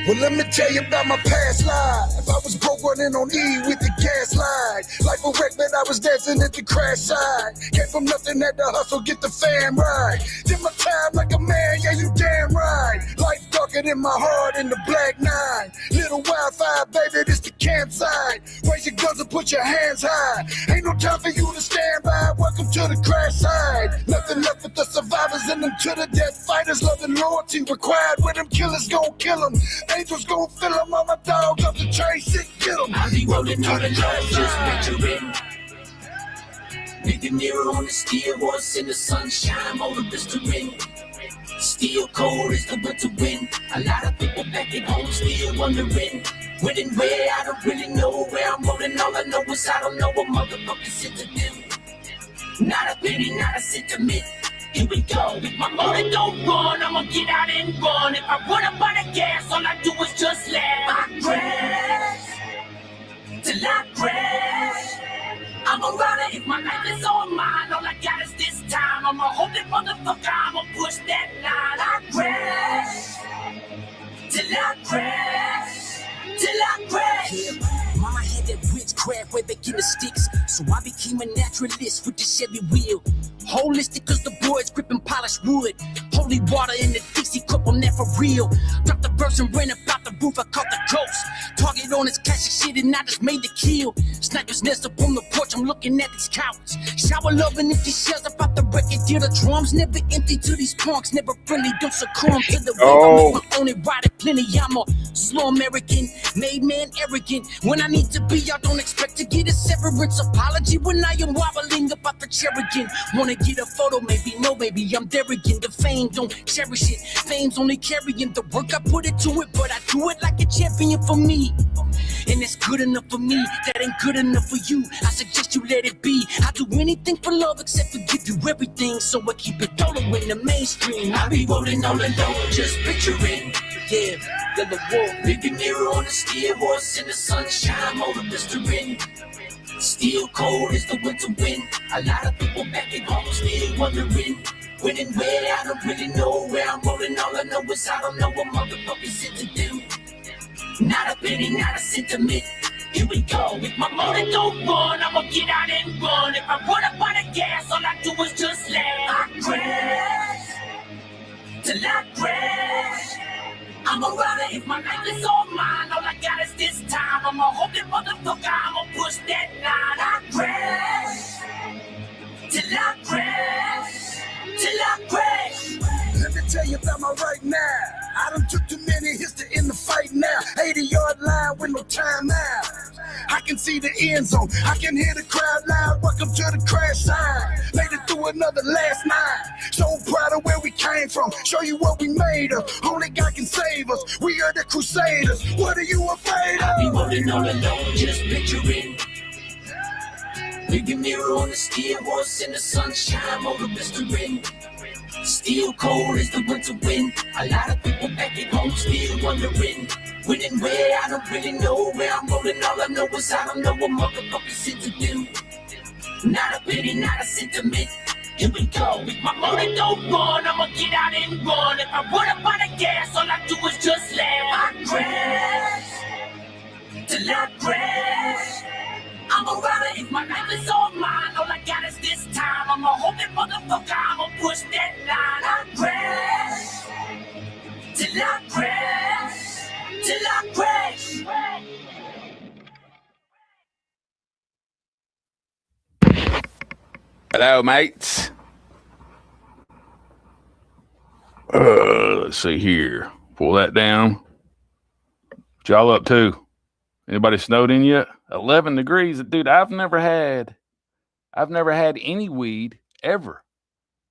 Well, let me tell you about my past life. I was broke running on E with the gas line. Life a wreck, but I was dancing at the crash side. Came from nothing, had to hustle, get the fam right. Did my time like a man, yeah, you damn right. Life darker than my heart in the black nine. Little wildfire, baby, this the campsite. Raise your guns and put your hands high. Ain't no time for you to stand by. Welcome to the crash side. Nothing left but the survivors and them to the death fighters. Love and loyalty required where them killers gon' kill them. Angels gon' fill them, all my dogs up the chase it, get them. I be rolling on the love, just picturing. Big De Niro on the steel horse in the sunshine, motor blistering. Still cold as the winter wind. A lot of people back at home still wondering when and where. I don't really know where I'm rolling. All I know is I don't know what motherfuckers said to them. Not a penny, not a sentiment. Here we go. If my motor don't run, I'ma get out and run. If I run up on the gas, all I do is just let I crash till I crash. I'm a rider if my life is on mine. All I got is this time. I'm a holy motherfucker. I'ma push that line. I crash till I crash, till I crash. Yeah, mama had that witchcraft way back in the sticks, so I became a naturalist with the Chevy wheel. Holistic cause the boys gripping polished wood. Holy water in the Dixie cup, I'm there for real. Dropped the verse and ran about the roof, I caught the ghost. Target on his cash and shit and I just made the kill. Snipers nest up on the porch, I'm looking at these cowards. Shower loving empty shells about the record deal. The drums never empty to these punks, never friendly, don't succumb to the wave. I'm my own erotic plenty, I'm a slow American, made man arrogant. When I need to be, y'all don't expect to get a severance apology when I am wobbling about the chair again. Wanna get a photo, maybe, no, maybe I'm there again. The fame, don't cherish it. Fame's only carrying the work, I put it to it, but I do it like a champion for me. And it's good enough for me, that ain't good enough for you. I suggest you let it be. I do anything for love except for give you everything, so I keep it solo in the mainstream. I be rolling all alone, just picturing. Yeah, Yellow Wolf, Big De Niro on the steel horse in the sunshine, motor blistering. Still cold as the winter wind. A lot of people back at home still wondering when and where. I don't really know where I'm rolling. All I know is I don't know what motherfuckers said to them. Not a penny, not a sentiment. Here we go. If my motor don't run, I'ma get out and run. If I run up on the gas, all I do is just let I crash till I crash. I'm a rider if my life is on mine. All I got is this time. I'm a holy motherfucker. I'ma push that line. I crash till I crash, till I crash. Let me tell you about my right now. I done took too many hits to end the fight now. 80-yard line with no time out. I can see the end zone. I can hear the crowd loud. Welcome to the crash sign. Made it through another last night. So proud of where we came from. Show you what we made of. Only God can save us. We are the Crusaders. What are you afraid of? I be rolling all alone, just picturing. Big De Niro on the steel horse in the sunshine, motor blistering. Still cold as the winter wind. A lot of people back at home still wondering when and where. I don't really know where I'm rolling. All I know is I don't know what motherfuckers said to them. Not a penny, not a sentiment. Here we go. If my motor don't run, I'ma get out and run. If I run up on the gas, all I do is just let I crash till I crash. I'm a rider if my life is on mine. All I got is this time. I'm a holy motherfucker. I'ma push that line. I crash till I crash, till I crash. Hello, mates. Let's see here. Pull that down. What y'all up to? Anybody snowed in yet? 11 degrees. Dude, I've never had any weed ever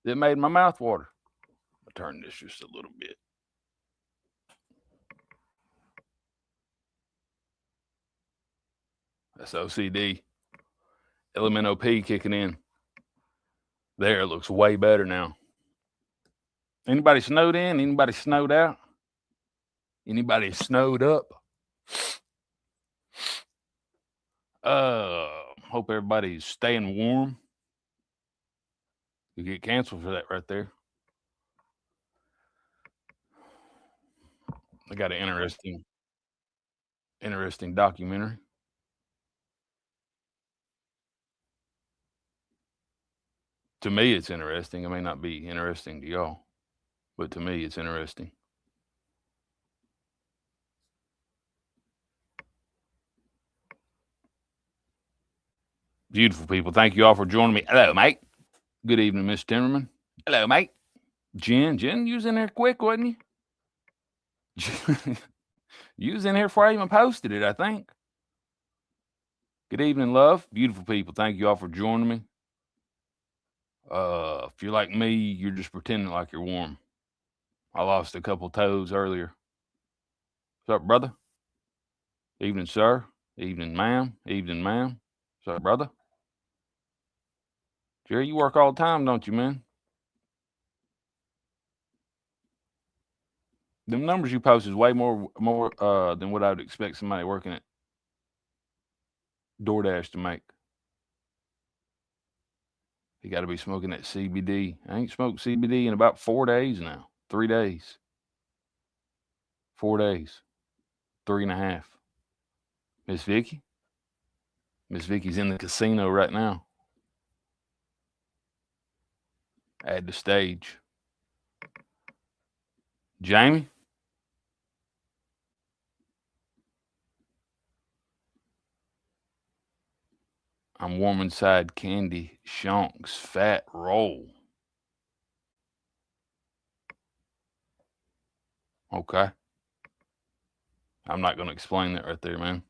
that made my mouth water. I'll turn this just a little bit. That's OCD. LMNOP kicking in. There, it looks way better now. Anybody snowed in? Anybody snowed out? Anybody snowed up? Hope everybody's staying warm. You get canceled for that right there. I got an interesting documentary. To me, it's interesting. It may not be interesting to y'all, but to me, it's interesting. Beautiful people. Thank you all for joining me. Hello, mate. Good evening, Miss Timmerman. Hello, mate. Jen, you was in there quick, wasn't you? You was in here before I even posted it, I think. Good evening, love. Beautiful people. Thank you all for joining me. If you're like me, you're just pretending like you're warm. I lost a couple toes earlier. What's up, brother? Evening, sir. Evening, ma'am. Evening, ma'am. What's up, brother? Jerry, you work all the time, don't you, man? Them numbers you post is way more than what I would expect somebody working at DoorDash to make. You got to be smoking that CBD. I ain't smoked CBD in about 4 days now. 3 days. 4 days. 3.5. Miss Vicky? Miss Vicky's in the casino right now. Add the stage. Jamie? I'm warm inside Candy Shonk's fat roll. Okay. I'm not going to explain that right there, man.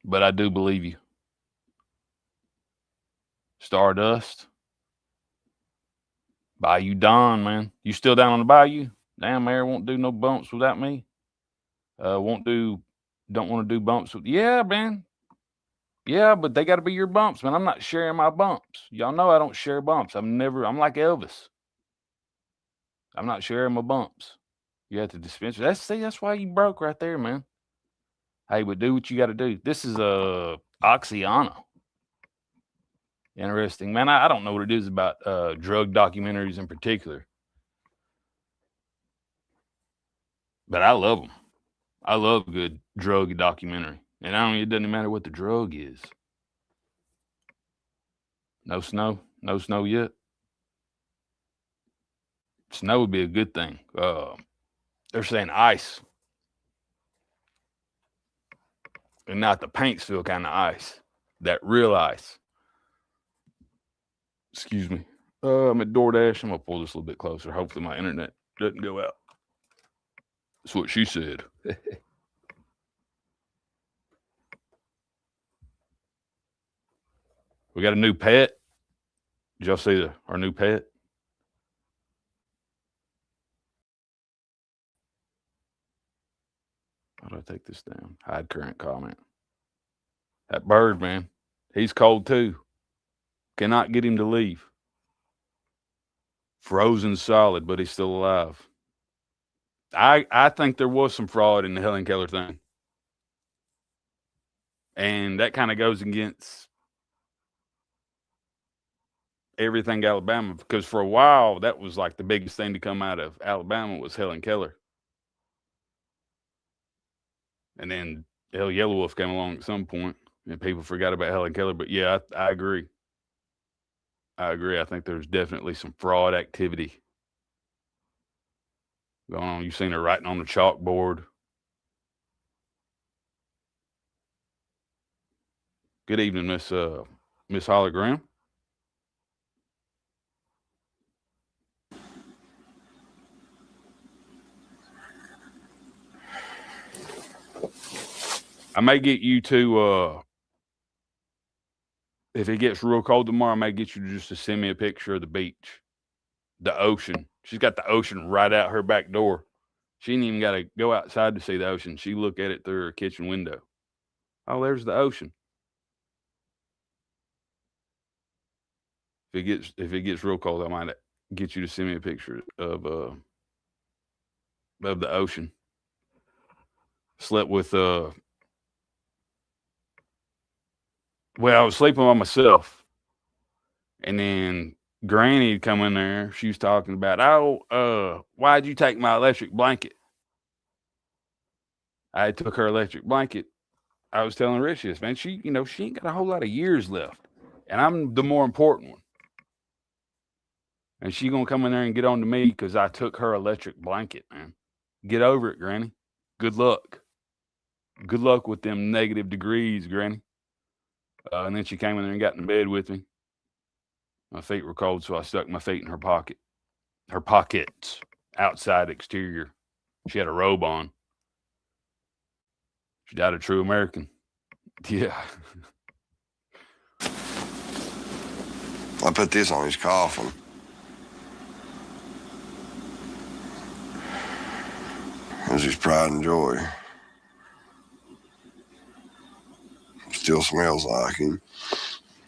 But I do believe you. Stardust. Bayou Don, man. You still down on the bayou? Damn, Mayor won't do no bumps without me. Don't want to do bumps with. Yeah, man. Yeah, but they got to be your bumps, man. I'm not sharing my bumps. Y'all know I don't share bumps. I'm like Elvis. I'm not sharing my bumps. You have to dispense. That's why you broke right there, man. Hey, but do what you got to do. This is Oxyana. Interesting, man. I don't know what it is about drug documentaries in particular, but I love them. I love a good drug documentary, and it doesn't matter what the drug is. No snow yet. Snow would be a good thing. They're saying ice, and not the Paintsville kind of ice, that real ice. Excuse me. I'm at DoorDash. I'm gonna pull this a little bit closer. Hopefully my internet doesn't go out. That's what she said. We got a new pet. Did y'all see our new pet? How do I take this down? Hide current comment. That bird, man. He's cold too. Cannot get him to leave. Frozen solid, but he's still alive. I think there was some fraud in the Helen Keller thing. And that kind of goes against everything Alabama, because for a while that was like the biggest thing to come out of Alabama was Helen Keller. And then Yellow Wolf came along at some point and people forgot about Helen Keller. But yeah, I agree. I think there's definitely some fraud activity going on. You've seen her writing on the chalkboard. Good evening, Miss Hologram. I may get you to if it gets real cold tomorrow, I may get you to send me a picture of the beach, the ocean. She's got the ocean right out her back door. She ain't even got to go outside to see the ocean. She look at it through her kitchen window. Oh, there's the ocean. If it gets real cold, I might get you to send me a picture of the ocean. Slept with well, I was sleeping by myself, and then Granny had come in there. She was talking about, why'd you take my electric blanket? I took her electric blanket. I was telling Rich this, man. She ain't got a whole lot of years left, and I'm the more important one. And she gonna come in there and get on to me because I took her electric blanket, man. Get over it, Granny. Good luck. Good luck with them negative degrees, Granny. And then she came in there and got in bed with me. My feet were cold, so I stuck my feet in her pocket. Her pockets, outside exterior. She had a robe on. She died a true American. Yeah. I put this on his coffin. It was his pride and joy. Still smells like him.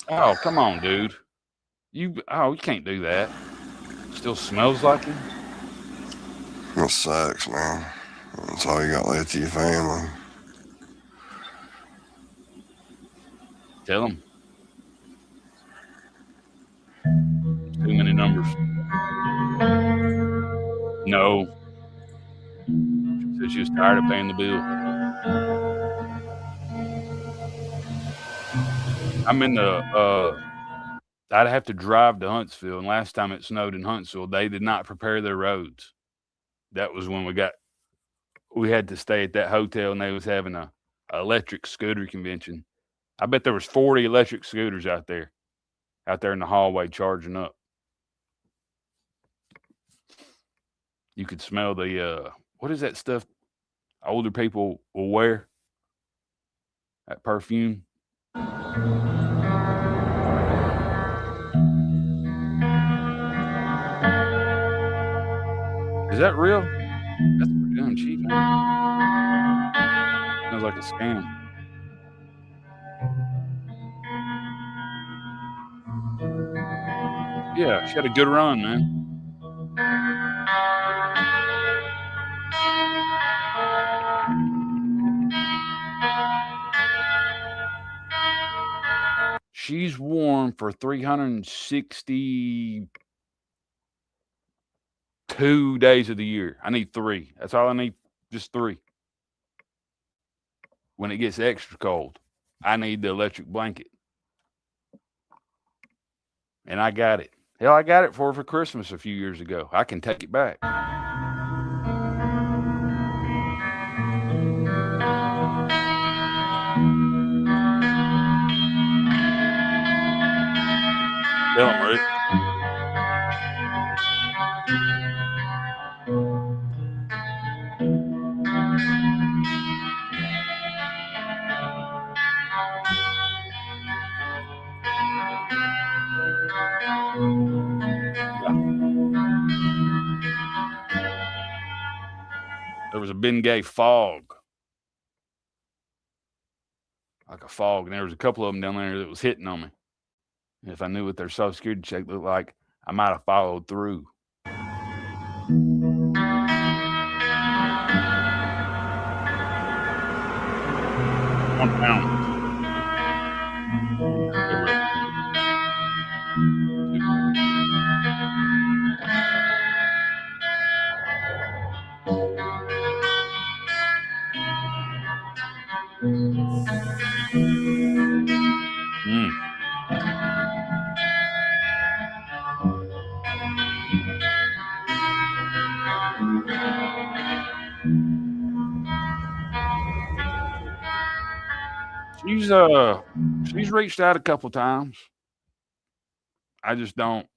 Oh, come on, dude. You can't do that. Still smells like him? That sucks, man. That's all you got left to your family. Tell him. Too many numbers. No. She said she was tired of paying the bill. I'm in I'd have to drive to Huntsville, and last time it snowed in Huntsville, they did not prepare their roads. That was when we had to stay at that hotel, and they was having a electric scooter convention. I bet there was 40 electric scooters out there in the hallway charging up. You could smell the what is that stuff older people will wear? That perfume. Is that real? That's pretty damn cheap, man. Sounds like a scam. Yeah, she had a good run, man. She's warm for 362 days of the year. I need 3. That's all I need, just 3. When it gets extra cold, I need the electric blanket. And I got it. Hell, I got it for her for Christmas a few years ago. I can take it back. Tell him, Rick. There was a Bengay fog. Like a fog. And there was a couple of them down there that was hitting on me. And if I knew what their Social Security check looked like, I might have followed through. 1 pound. She's reached out a couple times. I don't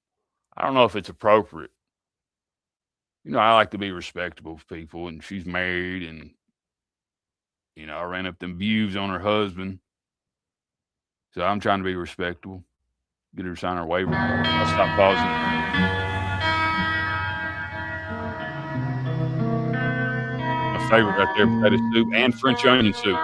know if it's appropriate. You know, I like to be respectable of people, and she's married, and you know, I ran up them views on her husband. So I'm trying to be respectable. Get her to sign her waiver. I'll stop pausing. My favorite right there, potato soup and French onion soup.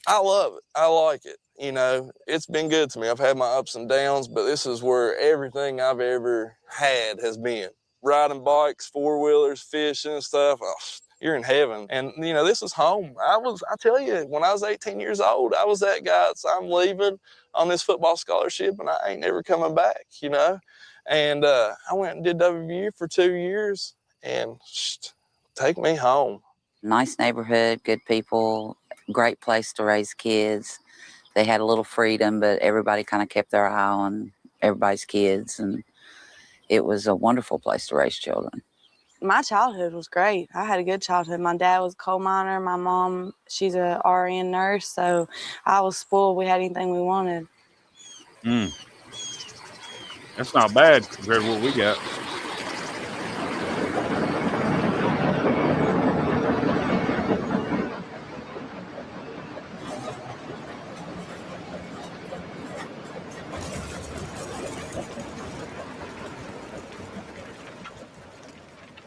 I love it. I like it. You know, it's been good to me. I've had my ups and downs, but this is where everything I've ever had has been. Riding bikes, four-wheelers, fishing and stuff. Oh, you're in heaven. And, you know, this is home. I tell you, when I was 18 years old, I was that guy. So I'm leaving on this football scholarship and I ain't never coming back, you know. And I went and did WVU for 2 years and take me home. Nice neighborhood, good people, great place to raise kids. They had a little freedom, but everybody kind of kept their eye on everybody's kids, and it was a wonderful place to raise children. My childhood was great. I had a good childhood. My dad was a coal miner. My mom, she's a RN nurse, so I was spoiled. We had anything we wanted. That's not bad compared to what we got.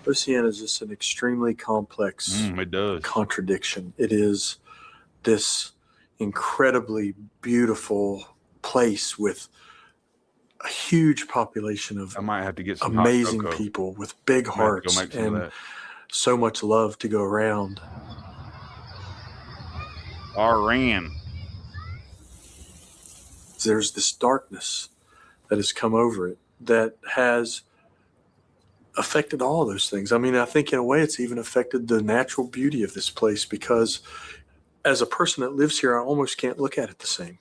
Oceana is just an extremely complex It does. contradiction. It is this incredibly beautiful place with a huge population of I might have to get some amazing hot cocoa. people with big hearts Go make some of and that. so much love to go around. Iran. There's this darkness that has come over it that has affected all of those things. I mean, I think in a way it's even affected the natural beauty of this place, because as a person that lives here, I almost can't look at it the same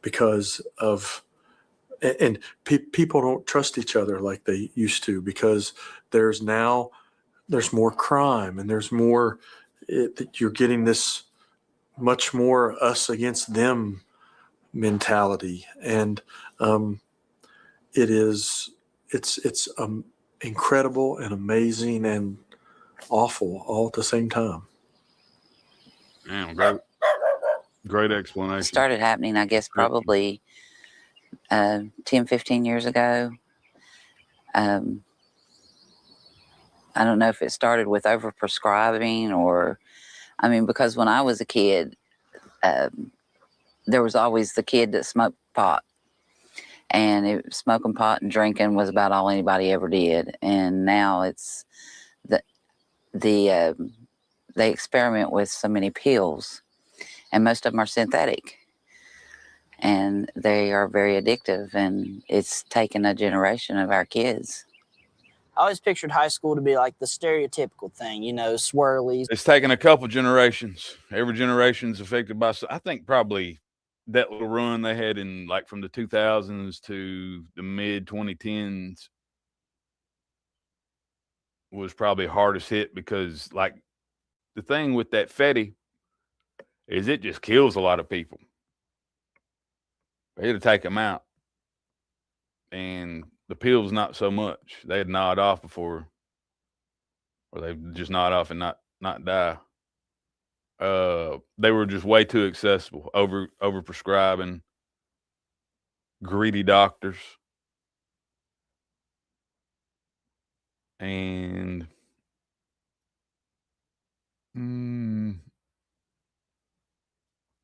because of, and people don't trust each other like they used to, because there's more crime and there's more, you're getting this much more us against them mentality. And it's incredible and amazing and awful all at the same time. Damn, great explanation. It started happening, I guess, probably 10, 15 years ago. I don't know if it started with overprescribing or, I mean, because when I was a kid, there was always the kid that smoked pot. And smoking pot and drinking was about all anybody ever did. And now it's they experiment with so many pills, and most of them are synthetic. And they are very addictive, and it's taken a generation of our kids. I always pictured high school to be like the stereotypical thing, you know, swirlies. It's taken a couple generations. Every generation's affected by, I think probably that little run they had in like from the 2000s to the mid 2010s was probably hardest hit, because like the thing with that Fetty is it just kills a lot of people. They had to take them out, and the pills not so much. They'd nod off before, or they just nod off and not die. They were just way too accessible, over prescribing, greedy doctors, and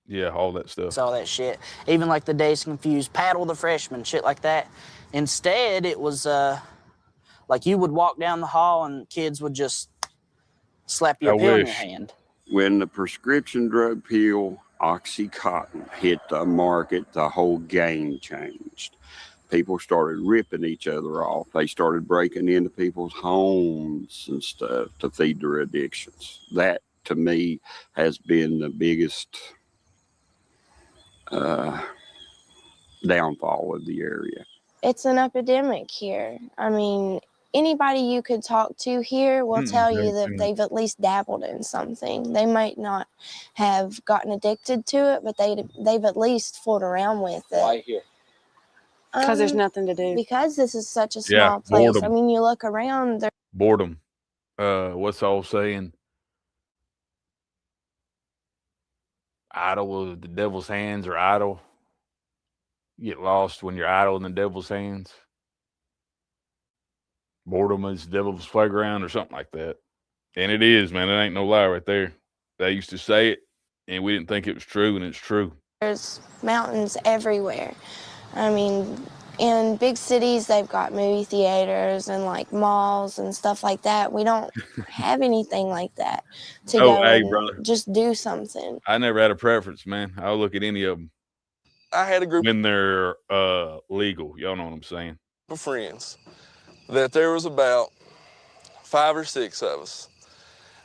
yeah, all that stuff. All that shit. Even like the Days Confused, Paddle the Freshman, shit like that. Instead, it was like you would walk down the hall and kids would just slap you a pill in your hand. When the prescription drug pill Oxycontin hit the market, the whole game changed. People started ripping each other off. They started breaking into people's homes and stuff to feed their addictions. That, to me, has been the biggest downfall of the area. It's an epidemic here. I mean, anybody you could talk to here will tell you that they've at least dabbled in something. They might not have gotten addicted to it, but they've at least fooled around with it. Why here? Because there's nothing to do. Because this is such a small place. Boredom. I mean, you look around. Boredom. What's the old saying? Idle of the devil's hands, or idle. You get lost when you're idle in the devil's hands. Boredom is the devil's playground, or something like that. And it is, man. It ain't no lie right there. They used to say it and we didn't think it was true, and it's true. There's mountains everywhere. I mean, in big cities, they've got movie theaters and like malls and stuff like that. We don't have anything like that to go and brother, just do something. I never had a preference, man. I'll look at any of them. I had a group when they're legal. Y'all know what I'm saying. Of friends that there was about 5 or 6 of us.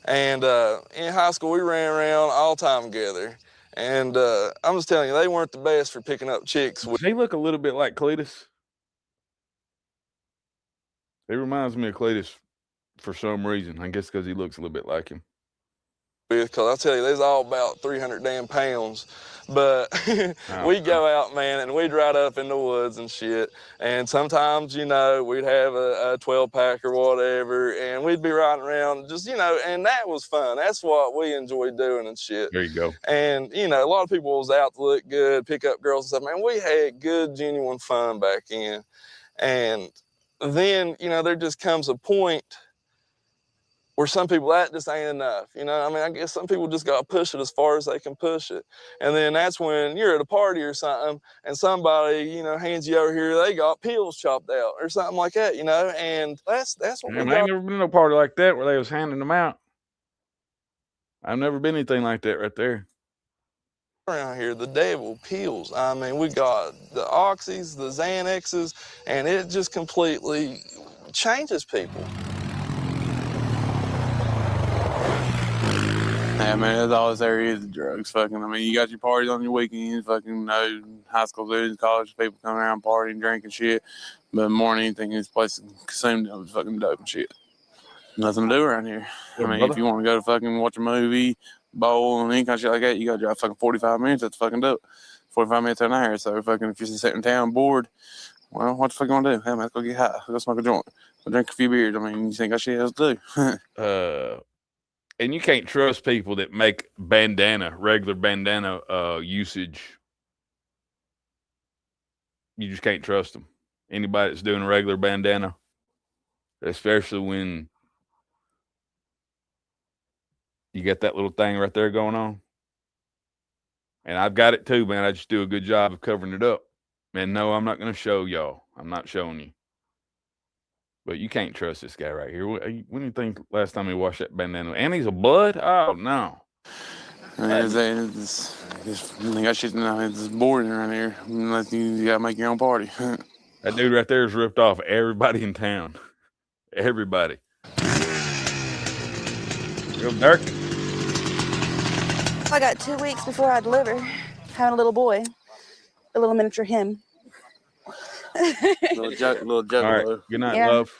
And in high school, we ran around all the time together. And I'm just telling you, they weren't the best for picking up chicks. Does he look a little bit like Cletus? He reminds me of Cletus for some reason. I guess because he looks a little bit like him. Because I'll tell you, there's all about 300 damn pounds. But we'd go out, man, and we'd ride up in the woods and shit. And sometimes, you know, we'd have a 12-pack or whatever, and we'd be riding around just, you know, and that was fun. That's what we enjoyed doing and shit. There you go. And, you know, a lot of people was out to look good, pick up girls and stuff. Man, we had good, genuine fun back in. And then, you know, there just comes a point where some people, that just ain't enough. You know, I mean, I guess some people just got to push it as far as they can push it. And then that's when you're at a party or something and somebody, you know, hands you over here, they got pills chopped out or something like that, you know, and that's what Man, we I ain't got. never been to a party like that where they was handing them out. I've never been anything like that right there. Around here, the devil pills. I mean, we got the Oxys, the Xanaxes, and it just completely changes people. Yeah, man, that's all this area is, drugs. Fucking, I mean, you got your parties on your weekends, fucking, high school students, college people coming around partying, drinking shit. But more than anything, this place is consumed of fucking dope and shit. Nothing to do around here. Yeah, I mean, brother. if you want to go to fucking watch a movie, bowl, and any kind of shit like that, you got to drive fucking 45 minutes. That's fucking dope. 45 minutes an hour. So fucking, if you're just sitting in town bored, well, what the fuck you want to do? Hey, man, let's go get high. Let's go smoke a joint. Go drink a few beers. I mean, you think got shit else to do. And you can't trust people that make regular bandana usage. You just can't trust them. Anybody that's doing a regular bandana, especially when you got that little thing right there going on. And I've got it too, man. I just do a good job of covering it up. And no, I'm not going to show y'all. I'm not showing you. But you can't trust this guy right here. When do you think last time he washed that bandana? And he's a blood? Oh, no. It's boring around here unless you got to make your own party. That dude right there has ripped off everybody in town. Everybody. Real dark. I got 2 weeks before I deliver. Having a little boy. A little miniature him. little juggalo. All right. Good night, Yeah. love.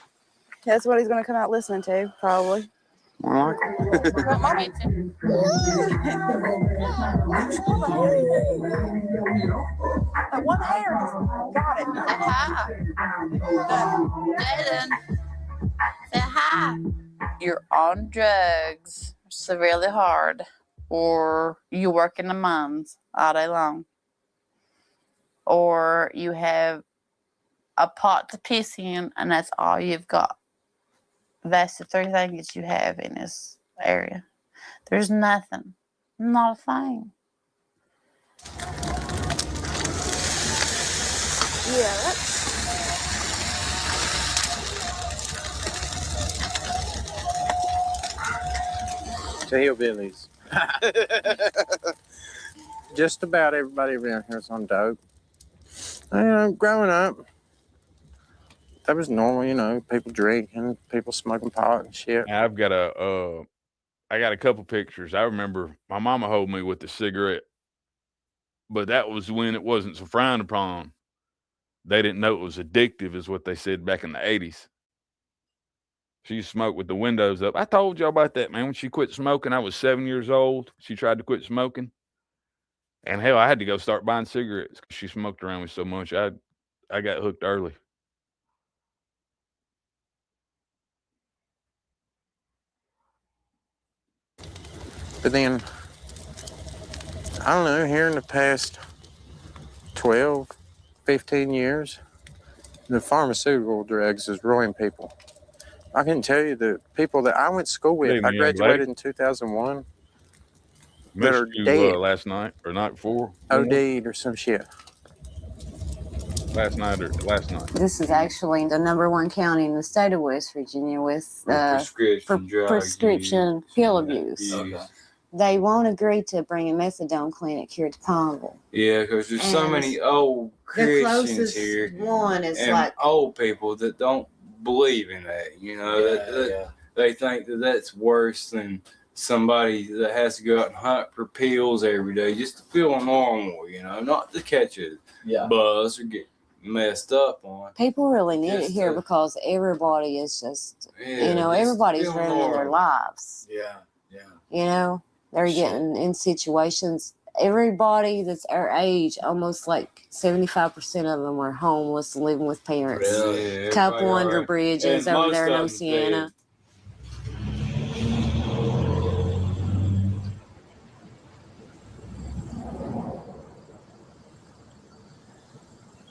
That's what he's going to come out listening to, probably. More like it. One hair. Got it. Say hi. You're on drugs severely hard, or you work in the mines all day long, or you have a pot to piss in, and that's all you've got. That's the 3 things you have in this area. There's nothing, not a thing. Yeah, that's... To hillbillies. Just about everybody around here is on dope. Growing up, that was normal, you know, people drinking, people smoking pot and shit. I've got I got a couple pictures. I remember my mama holding me with the cigarette, but that was when it wasn't so frowned upon. They didn't know it was addictive, is what they said back in the 80s. She smoked with the windows up. I told y'all about that, man. When she quit smoking, I was 7 years old. She tried to quit smoking. And hell, I had to go start buying cigarettes because she smoked around me so much. I got hooked early. But then, I don't know, here in the past 12, 15 years, the pharmaceutical drugs is ruining people. I can tell you the people that I went to school with, I graduated in 2001. that are Missed you dead, last night or night before. OD'd or some shit. Last night. This is actually the #1 county in the state of West Virginia with prescription pill abuse. Okay. They won't agree to bring a methadone clinic here to Palmville. Yeah, because there's so many old The Christians closest here one is and like old people that don't believe in that. You know, they think that that's worse than somebody that has to go out and hunt for pills every day just to feel normal. You know, not to catch a buzz or get messed up on. people really need it here because everybody is just everybody's feel ruining their normal. lives. Yeah. They're getting in situations. Everybody that's our age, almost like 75% of them are homeless and living with parents. Really? Yeah, Couple everybody under alright. bridges And over most there in of 'em Oceana.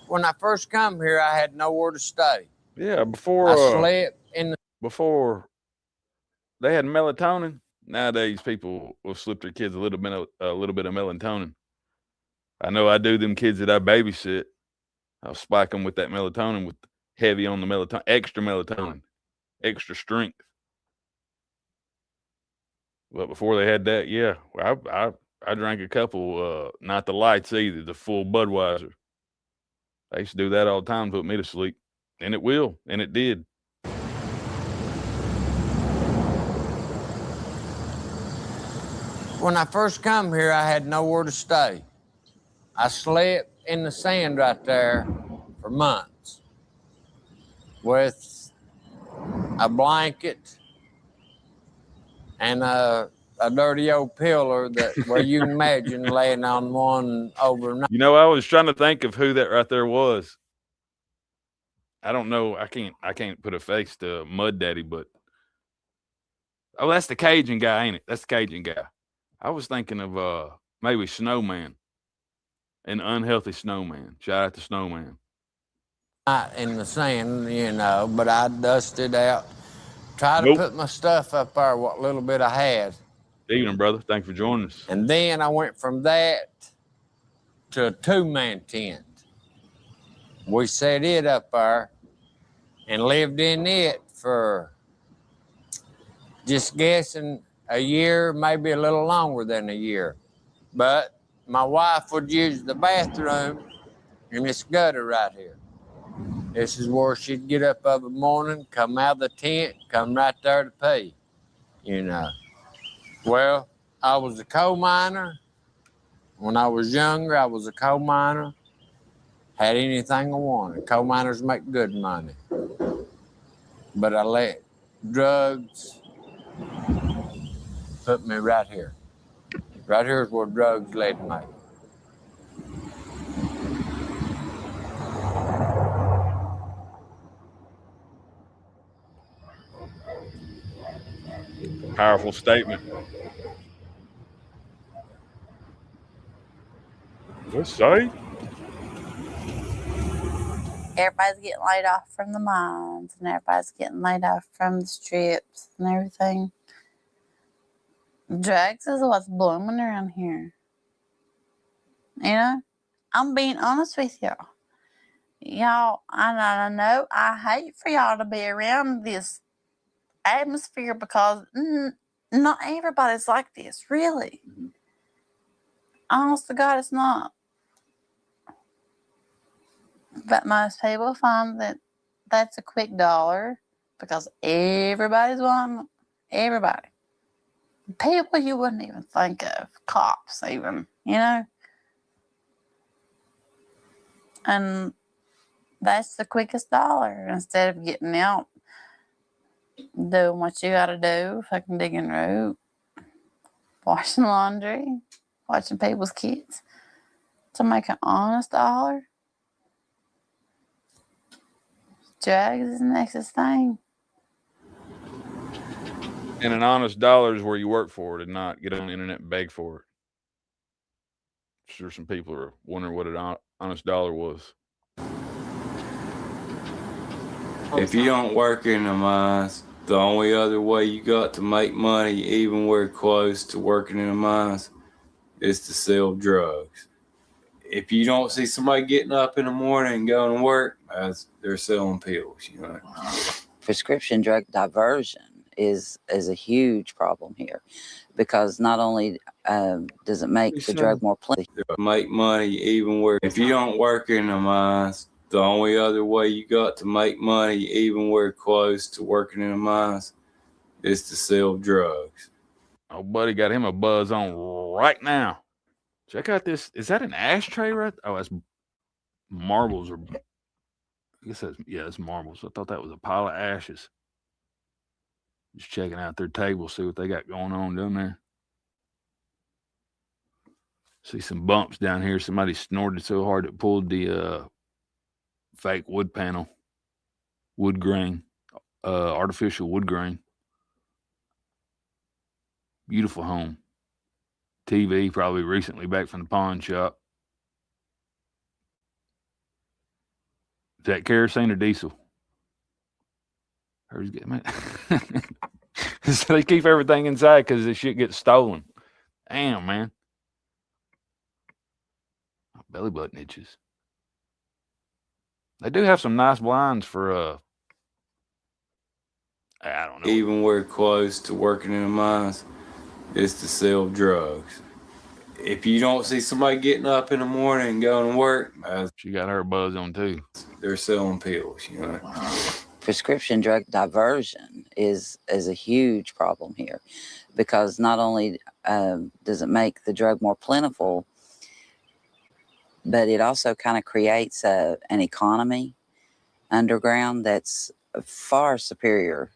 When I first come here, I had nowhere to stay. Yeah, before I slept in the before they had melatonin. Nowadays, people will slip their kids a little bit of melatonin. I know I do. Them kids that I babysit, I'll spike them with that melatonin, with heavy on the melatonin, extra strength. But before they had that, yeah, I drank a couple, not the lights either, the full Budweiser. I used to do that all the time to put me to sleep, and it will, and it did. When I first come here, I had nowhere to stay. I slept in the sand right there for months with a blanket and a dirty old pillow where you can imagine laying on one overnight. You know, I was trying to think of who that right there was. I don't know. I can't put a face to Mud Daddy, but that's the Cajun guy, ain't it? That's the Cajun guy. I was thinking of maybe Snowman, an unhealthy snowman. Shout out to Snowman. Not in the sand, but I dusted out, tried to put my stuff up there, what little bit I had. Evening, brother. Thanks for joining us. And then I went from that to a 2-man tent. We set it up there and lived in it for, just guessing, a year, maybe a little longer than a year. But my wife would use the bathroom in this gutter right here. This is where she'd get up of a morning, come out of the tent, come right there to pee, Well, I was a coal miner. When I was younger, I was a coal miner. Had anything I wanted. Coal miners make good money. But I let drugs put me right here. Right here is where drugs led me. Powerful statement. What's say? Everybody's getting laid off from the mines, and everybody's getting laid off from the strips and everything. Drugs is what's blooming around here. I'm being honest with y'all. Y'all, I know I hate for y'all to be around this atmosphere because not everybody's like this, really. Honest to God, it's not. But most people find that that's a quick dollar because everybody's wanting it. Everybody. People you wouldn't even think of. Cops even, And that's the quickest dollar. Instead of getting out, doing what you gotta do, fucking digging root, washing laundry, watching people's kids, to make an honest dollar. Drugs is the nextest thing. And an honest dollar is where you work for it and not get on the internet and beg for it. I'm sure some people are wondering what an honest dollar was. If you don't work in the mines, the only other way you got to make money, even we're close to working in the mines, is to sell drugs. If you don't see somebody getting up in the morning and going to work, they're selling pills, you know. Prescription drug diversion is a huge problem here, because not only does it make the drug more plentiful, Make money even where if you don't work in the mines, the only other way you got to make money even where close to working in the mines is to sell drugs. Oh, buddy got him a buzz on right now. Check out this. Is that an ashtray right? Oh, that's marbles, or I guess that's, yeah, it's marbles. I thought that was a pile of ashes. Just checking out their table, see what they got going on down there. See some bumps down here. Somebody snorted so hard it pulled the fake wood panel, wood grain, artificial wood grain. Beautiful home. TV, probably recently back from the pawn shop. Is that kerosene or diesel? Hers get man. So they keep everything inside because this shit gets stolen. Damn, man. My belly button itches. They do have some nice blinds for I don't know. Even where close to working in the mines is to sell drugs. If you don't see somebody getting up in the morning and going to work, she got her buzz on too. They're selling pills, you know. prescription drug diversion is a huge problem here, because not only does it make the drug more plentiful, but it also kind of creates an economy underground that's far superior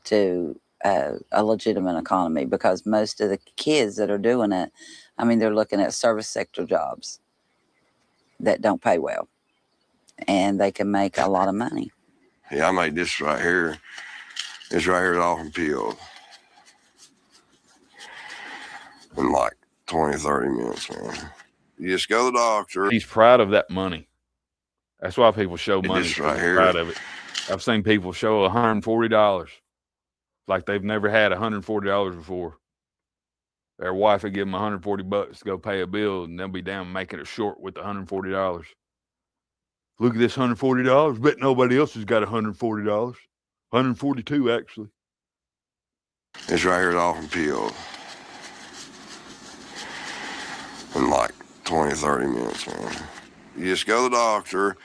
to a legitimate economy, because most of the kids that are doing it, I mean, they're looking at service sector jobs that don't pay well, and they can make a lot of money. Yeah, I made this right here. This right here is all from peeled in like 20, 30 minutes, man. You just go to the doctor. He's proud of that money. That's why people show money. This right here. Proud of it. I've seen people show $140 like they've never had $140 before. Their wife would give them $140 to go pay a bill, and they'll be down making it short with the $140. Look at this $140. Bet nobody else has got $140. $142 actually. This right here is all from peeled in like 20, 30 minutes, man. You just go to the doctor,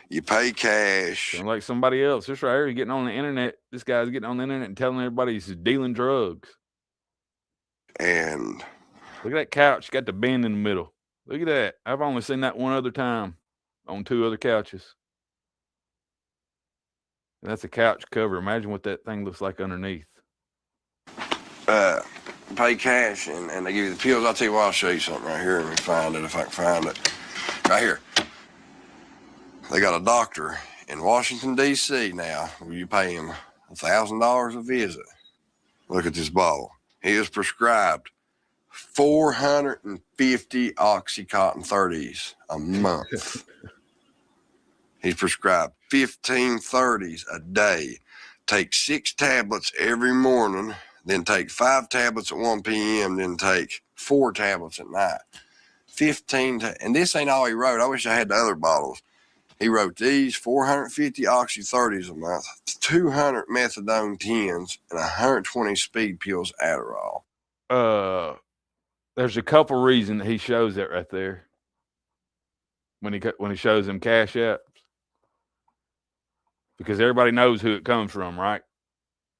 you pay cash. And like somebody else, this right here, you're getting on the internet. This guy's getting on the internet and telling everybody he's dealing drugs. And look at that couch, got the bend in the middle. Look at that. I've only seen that one other time on 2 other couches. And that's a couch cover. Imagine what that thing looks like underneath. Pay cash and they give you the pills. I'll tell you what, I'll show you something right here. Let me find it if I can find it. Right here. They got a doctor in Washington, D.C. now where you pay him $1,000 a visit. Look at this bottle. He is prescribed 450 Oxycontin 30s a month. He's prescribed 15 30s a day. Take 6 tablets every morning, then take 5 tablets at 1 p.m., then take 4 tablets at night. 15, and this ain't all he wrote. I wish I had the other bottles. He wrote these 450 Oxy 30s a month, 200 methadone 10s, and 120 speed pills Adderall. There's a couple reasons he shows that right there. When he shows them cash apps, because everybody knows who it comes from, right?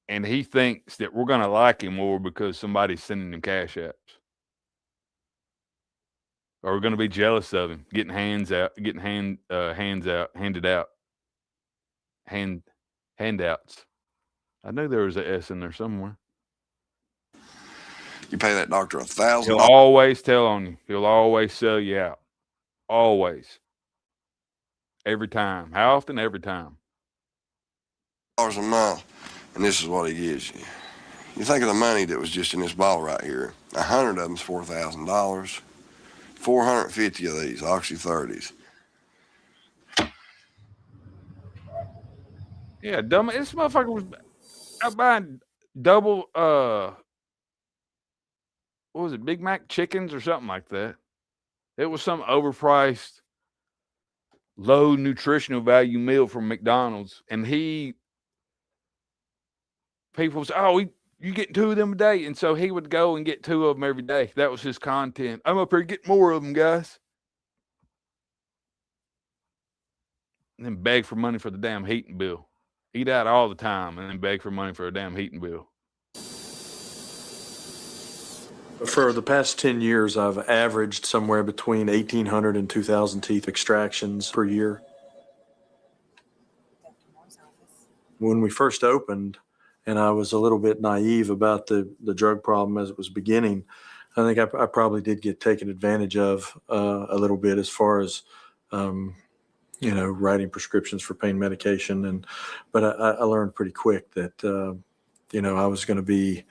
And he thinks that we're gonna like him more because somebody's sending him cash apps. Or we're going to be jealous of him, getting handouts. I knew there was an S in there somewhere. You pay that doctor $1,000. He'll always tell on you. He'll always sell you out. Always. Every time. How often? Every time. $1,000 a month, and this is what he gives you. You think of the money that was just in this bottle right here. 100 of them's $4,000. 450 of these Oxy 30s. Yeah, dumb. This motherfucker was out buying double what was it, Big Mac chickens or something like that. It was some overpriced, low nutritional value meal from McDonald's. And people say, oh, you getting 2 of them a day. And so he would go and get 2 of them every day. That was his content. I'm up here getting more of them, guys. And then beg for money for the damn heating bill. Eat out all the time and then beg for money for a damn heating bill. For the past 10 years, I've averaged somewhere between 1,800 and 2,000 teeth extractions per year. When we first opened, and I was a little bit naive about the drug problem as it was beginning, I think I probably did get taken advantage of a little bit as far as, writing prescriptions for pain medication. But I learned pretty quick that, I was going to be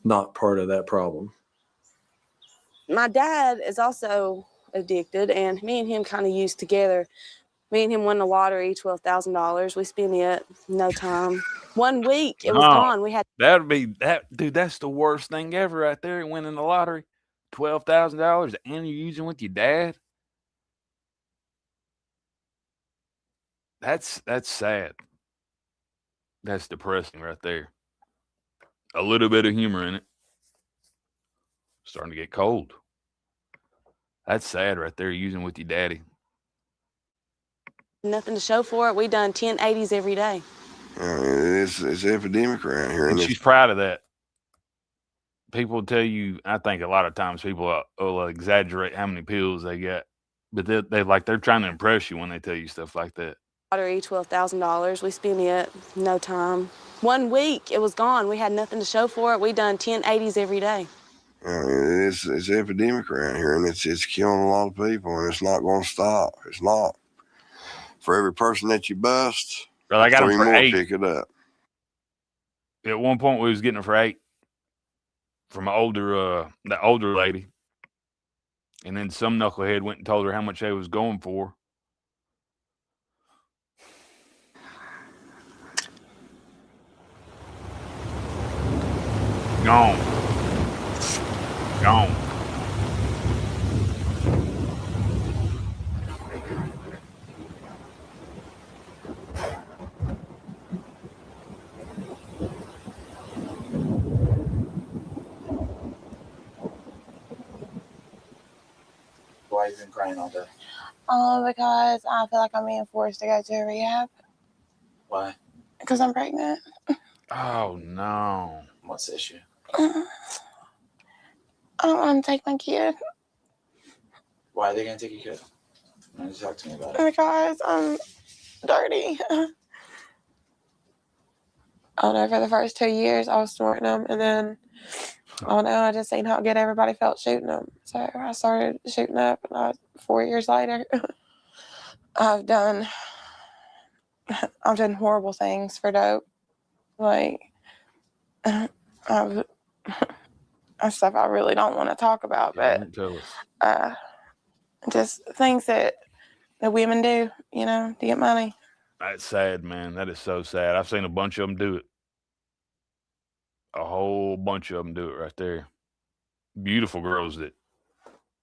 not part of that problem. My dad is also addicted, and me and him kind of used together. Me and him won the lottery, $12,000. We spent it no time. 1 week, it was gone. We had that'd be that, dude. That's the worst thing ever, right there. Winning the lottery, $12,000, and you're using with your dad. That's sad. That's depressing, right there. A little bit of humor in it. Starting to get cold. That's sad right there, using with your daddy. nothing to show for it. We done 1080s every day. It's epidemic around here. And she's proud of that. People tell you, I think a lot of times people will exaggerate how many pills they get, but they're trying to impress you when they tell you stuff like that. Lottery, $12,000. We spent it no time. 1 week, it was gone. We had nothing to show for it. We done 1080s every day. It's epidemic around here, and it's killing a lot of people, and it's not going to stop. It's not. For every person that you bust, well, I got 3 them for more 8. pick it up. At one point, we was getting them for 8 from the older lady, and then some knucklehead went and told her how much they was going for. Gone. Why you been crying all day? Because I feel like I'm being forced to go to a rehab. Why? Because I'm pregnant. Oh, no. What's the issue? I don't want to take my kid. Why are they going to take your kid? Why don't you talk to me about it? Because I'm dirty. I don't know, for the first 2 years, I was snorting them. And then, I just seen how good everybody felt shooting them. So I started shooting up. And 4 years later, I've done horrible things for dope. Like, stuff I really don't want to talk about, but just things that women do, to get money. That's sad, man. That is so sad. I've seen a bunch of them do it. A whole bunch of them do it right there. Beautiful girls that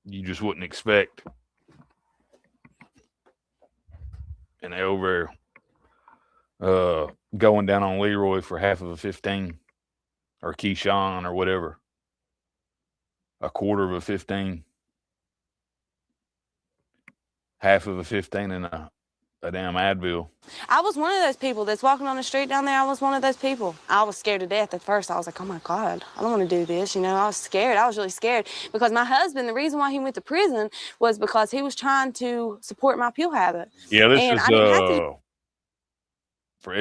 you just wouldn't expect. And they over going down on Leroy for half of a 15, or Keyshawn or whatever. A quarter of a 15. Half of a 15 and a damn Advil. I was one of those people that's walking on the street down there. I was one of those people. I was scared to death at first. I was like, oh my God, I don't want to do this. I was scared. I was really scared because my husband, the reason why he went to prison was because he was trying to support my pill habit. Yeah, this is for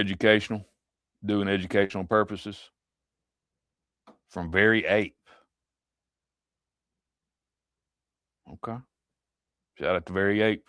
doing educational purposes. From Very Ape. Okay. Shout out to Very Ape.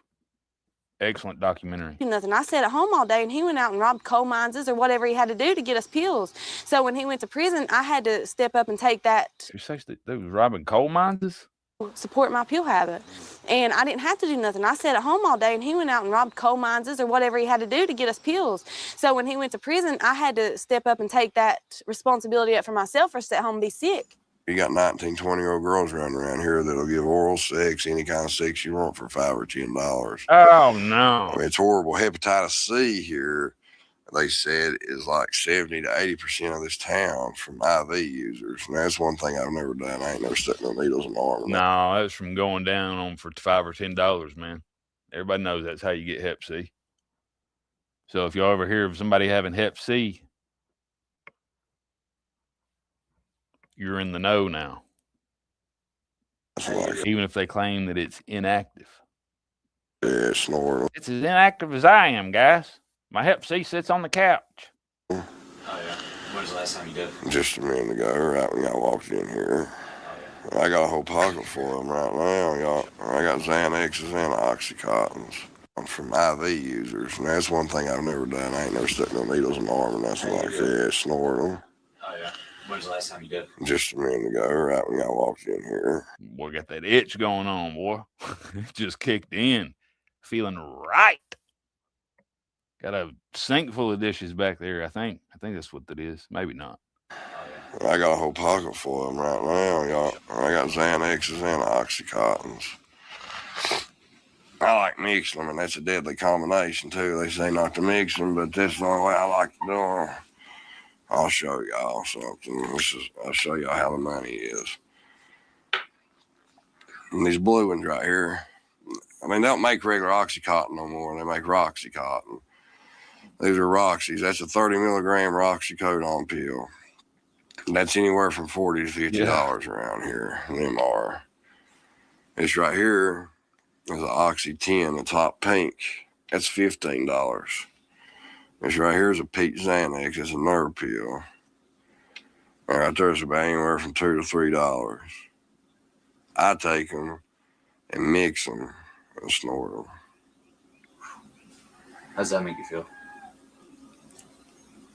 Excellent documentary. Nothing. I sat at home all day, and he went out and robbed coal mines or whatever he had to do to get us pills. So when he went to prison, I had to step up and take that. You say they was robbing coal mines? Support my pill habit. And I didn't have to do nothing. I sat at home all day, and he went out and robbed coal mines or whatever he had to do to get us pills. So when he went to prison, I had to step up and take that responsibility up for myself or sit home and be sick. You got 19, 20-year-old girls running around here that'll give oral sex, any kind of sex you want for $5 or $10. Oh no! I mean, it's horrible. Hepatitis C here, they said, is like 70 to 80% of this town from IV users. And that's one thing I've never done. I ain't never stuck no needles in my arm. No, that's from going down on for $5 or $10, man. Everybody knows that's how you get Hep C. So if y'all ever hear of somebody having Hep C, you're in the know now. Even if they claim that it's inactive. Yeah, snorting. It's as inactive as I am, guys. My Hep C sits on the couch. Oh yeah. When was the last time you did it? Just a minute ago, right when I walked in here. I got a whole pocket full of them right now. I got Xanaxes and Oxycontins from IV users. And that's one thing I've never done. I ain't never stuck no needles in my arm or nothing like that. Snort them. Oh yeah. When was the last time you did it? Just a minute ago, right when I walked in here. Boy, got that itch going on, boy. It just kicked in. Feeling right. Got a sink full of dishes back there, I think. I think that's what that is. Maybe not. I got a whole pocket full of them right now. I got Xanaxes and Oxycontins. I like mixing them, and that's a deadly combination, too. They say not to mix them, but that's the only way I like to do them. I'll show y'all something. I'll show y'all how the money is. And these blue ones right here, I mean, they don't make regular Oxycontin no more. They make Roxycontin. These are Roxys. That's a 30 milligram Roxycodone pill. That's anywhere from $40 to $50 around here. Them are. This right here is an Oxy 10, the top pink. That's $15. This right here is a Pete Xanax. It's a nerve pill. And right there's about anywhere from $2 to $3. I take them and mix them and snort them. How does that make you feel?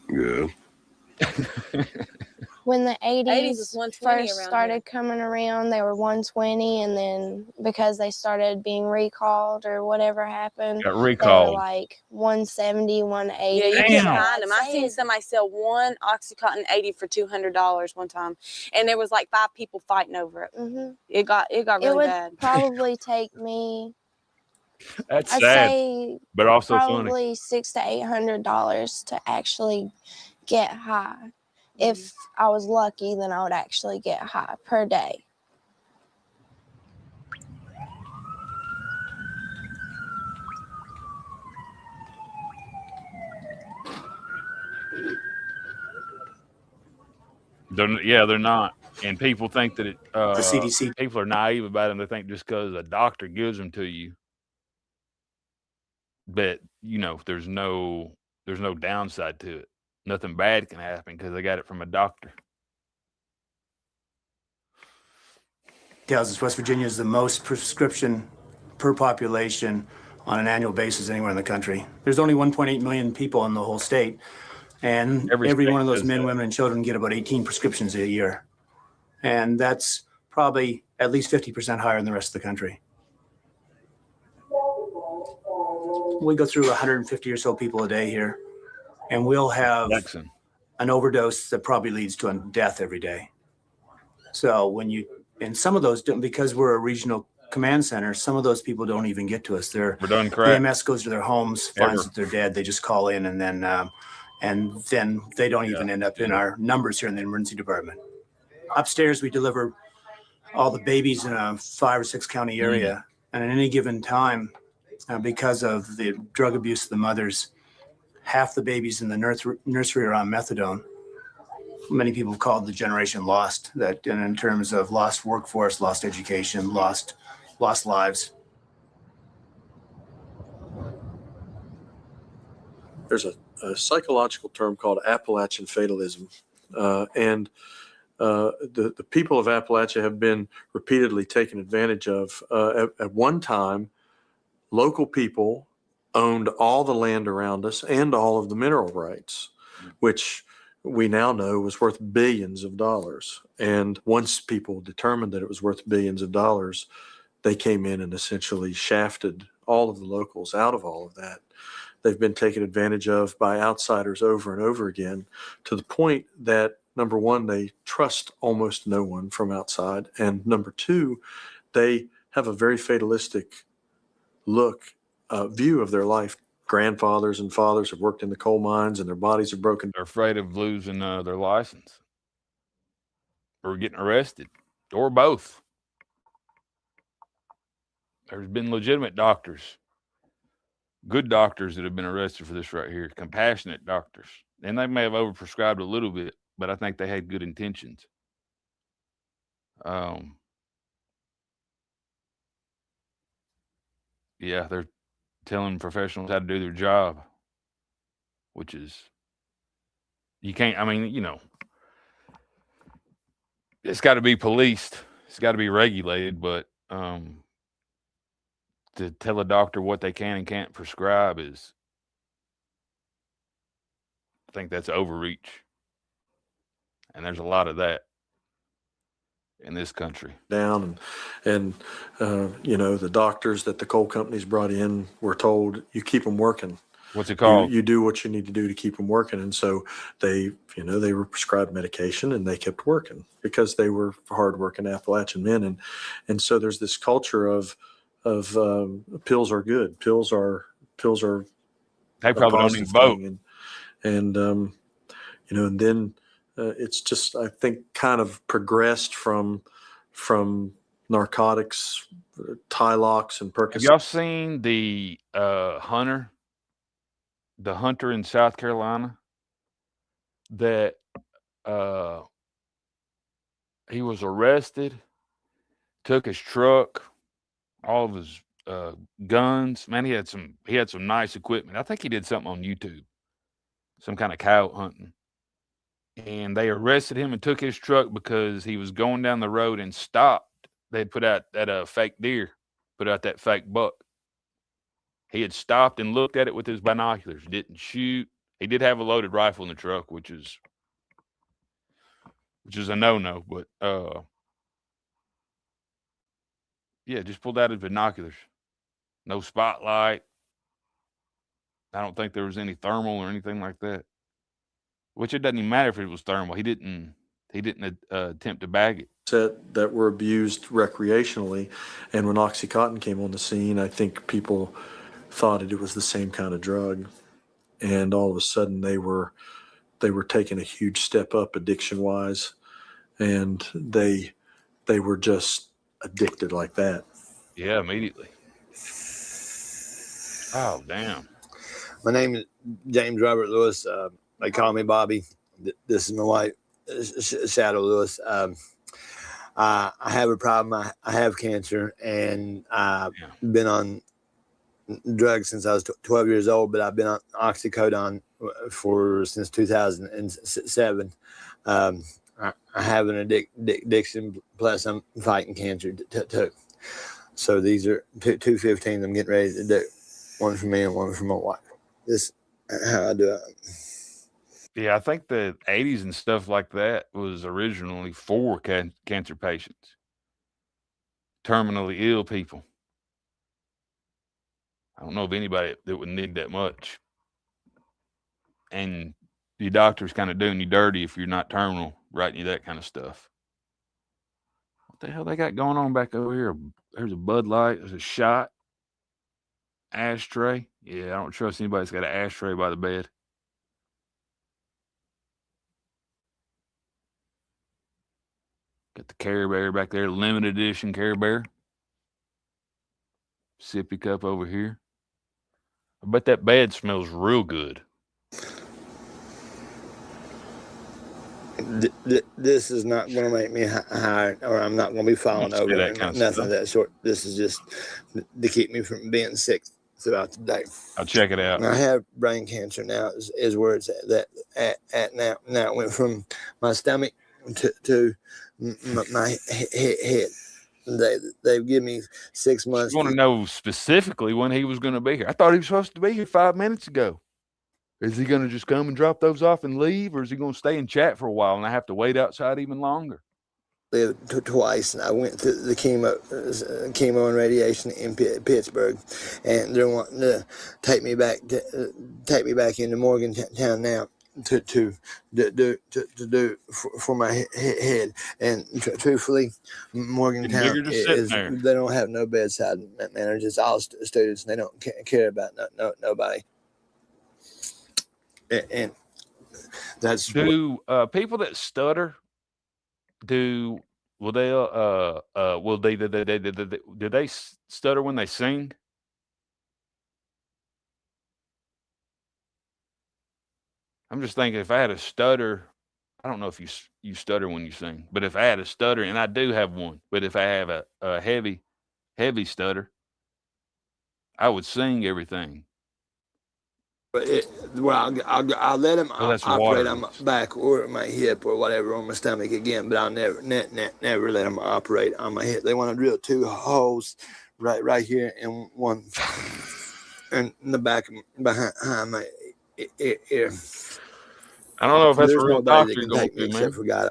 Good. When the 80s was 120 first around started here. coming around, they were 120, and then because they started being recalled or whatever happened, Got they were recalled. like 170, 180. Yeah, you Damn. can't find them. I seen somebody sell one Oxycontin 80 for $200 one time, and there was like 5 people fighting over it. Mm-hmm. It got It really would bad. probably take me, That's I'd sad, say, but also probably funny. $600 to $800 to actually get high. If I was lucky, then I would actually get high per day. They're not. And people think that The CDC. people are naive about them. They think just because a doctor gives them to you, that there's no downside to it. Nothing bad can happen because they got it from a doctor. Tells us West Virginia is the most prescription per population on an annual basis anywhere in the country. There's only 1.8 million people in the whole state, and Every every state one of those does men, that. women, and children get about 18 prescriptions a year. And that's probably at least 50% higher than the rest of the country. We go through 150 or so people a day here, and we'll have Jackson. an overdose that probably leads to a death every day. So and some of those don't, because we're a regional command center, some of those people don't even get to us. We're done correct. EMS goes to their homes, finds that they're dead. They just call in, and then they don't even end up in our numbers here in the emergency department. Upstairs, we deliver all the babies in a 5 or 6 county area, and at any given time, because of the drug abuse of the mothers, half the babies in the nursery are on methadone. Many people have called the generation lost, that in terms of lost workforce, lost education, lost lives. There's a psychological term called Appalachian fatalism. And the people of Appalachia have been repeatedly taken advantage of. At one time, local people owned all the land around us and all of the mineral rights, which we now know was worth billions of dollars. And once people determined that it was worth billions of dollars, they came in and essentially shafted all of the locals out of all of that. They've been taken advantage of by outsiders over and over again, to the point that number one, they trust almost no one from outside. And number two, they have a very fatalistic view of their life. Grandfathers and fathers have worked in the coal mines and their bodies are broken. They're afraid of losing their license or getting arrested or both. There's been legitimate doctors, good doctors that have been arrested for this right here, compassionate doctors. And they may have overprescribed a little bit, but I think they had good intentions. Yeah, they're telling professionals how to do their job, which is, you can't, I mean, you know, it's got to be policed. It's got to be regulated, but to tell a doctor what they can and can't prescribe is, I think that's overreach. And there's a lot of that in this country. Down and you know, the doctors that the coal companies brought in were told, you keep them working. What's it called? You do what you need to do to keep them working. And so they, you know, they were prescribed medication and they kept working because they were hardworking Appalachian men. And so there's this culture of pills are good. Pills are. They probably don't even vote. And you know, and then it's just, I think, kind of progressed from narcotics, Tylox and Percocet. Have y'all seen the hunter in South Carolina that he was arrested, took his truck, all of his guns. Man, he had some nice equipment. I think he did something on YouTube, some kind of coyote hunting. And they arrested him and took his truck because he was going down the road and stopped. They'd put out that fake deer, put out that fake buck. He had stopped and looked at it with his binoculars, didn't shoot. He did have a loaded rifle in the truck, which is a no-no, but yeah, just pulled out his binoculars. No spotlight. I don't think there was any thermal or anything like that. Which it doesn't even matter if it was thermal. He didn't attempt to bag it. That were abused recreationally, and when OxyContin came on the scene, I think people thought it was the same kind of drug, and all of a sudden they were taking a huge step up addiction-wise, and they were just addicted like that. Yeah, immediately. Oh, damn. My name is James Robert Lewis. They call me Bobby. This is my wife, Shadow Lewis. I have a problem. I have cancer, and I've been on drugs since I was 12 years old, but I've been on oxycodone since 2007. I have an addiction, plus I'm fighting cancer too. So these are two 15s I'm getting ready to do. One for me and one for my wife. This is how I do it. Yeah, I think the 80s and stuff like that was originally for cancer patients, terminally ill people. I don't know of anybody that would need that much. And your doctor's kind of doing you dirty if you're not terminal, writing you that kind of stuff. What the hell they got going on back over here? There's a Bud Light, there's a shot, ashtray. Yeah, I don't trust anybody that's got an ashtray by the bed. Got the Care Bear back there, limited edition Care Bear. Sippy cup over here. I bet that bed smells real good. This is not going to make me high, or I'm not going to be falling over. Nothing of that sort. This is just to keep me from being sick throughout the day. I'll check it out. I have brain cancer now. Is where it's at now. Now it went from my stomach to my head. They've given me 6 months. I want to know specifically when he was going to be here. I thought he was supposed to be here 5 minutes ago. Is he going to just come and drop those off and leave, or is he going to stay and chat for a while and I have to wait outside even longer? Lived twice, and I went through the chemo and radiation in Pittsburgh, and they're wanting to take me back into Morgantown now. to do for my head. And truthfully, Morgantown is they don't have no bedside managers. It's all students. And they don't care about nobody. And that's do people that stutter do they stutter when they sing? I'm just thinking if I had a stutter, I don't know if you stutter when you sing, but if I had a stutter, and I do have one, but if I have a heavy stutter, I would sing everything. But I'll let them operate on my back or my hip or whatever, on my stomach again, but I'll never let them operate on my hip. They want to drill 2 holes right here and one in the back behind my ear. I don't know if that's There's a real nobody doctor that can going take me to, except for God.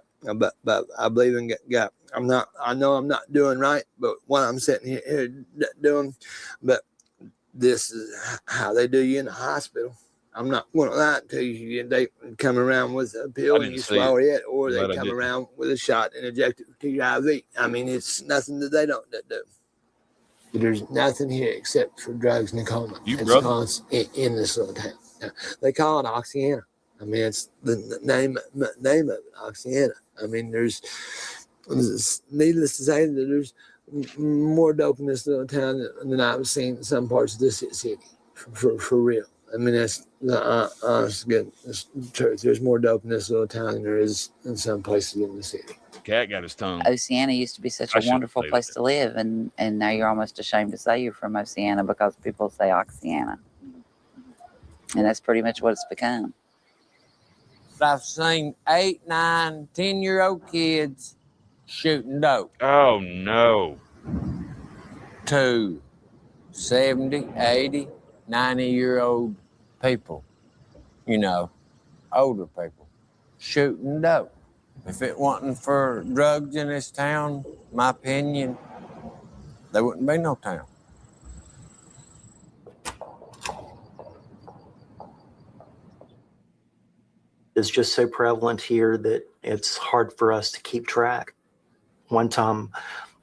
But I believe in God. I know I'm not doing right, but what I'm sitting here doing, but this is how they do you in the hospital. I'm not going to lie to you. They come around with a pill and you swallow it, or they come around with a shot and inject it to your IV. I mean, it's nothing that they don't do. There's nothing here except for drugs and coma. It's in this little town. They call it Oxyana. I mean, it's the name of it, Oxyana. I mean, there's needless to say that there's more dope in this little town than I've seen in some parts of this city, for real. I mean, that's the honest goodness truth. There's more dope in this little town than there is in some places in the city. Cat got his tongue. Oceana used to be such a wonderful place to live, and now you're almost ashamed to say you're from Oceana because people say Oxyana. And that's pretty much what it's become. I've seen 8, 9, 10-year-old kids shooting dope. Oh, no. To 70, 80, 90-year-old people, older people, shooting dope. If it wasn't for drugs in this town, my opinion, there wouldn't be no town. Is just so prevalent here that it's hard for us to keep track. One time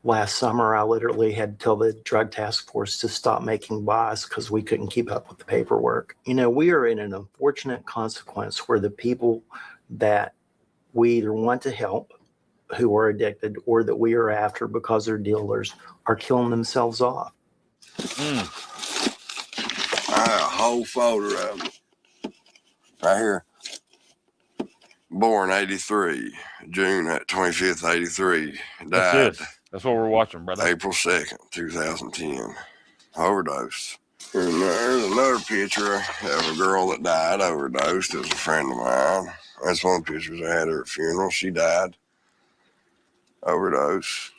last summer, I literally had to tell the drug task force to stop making buys because we couldn't keep up with the paperwork. We are in an unfortunate consequence where the people that we either want to help who are addicted or that we are after because they're dealers are killing themselves off. I have a whole folder of them right here. Born 83, June 25th, 83. Died. That's what we're watching, brother. April 2nd, 2010. Overdose. There's another picture of a girl that died, overdosed. It was a friend of mine. That's one of the pictures I had at her funeral. She died. Overdose.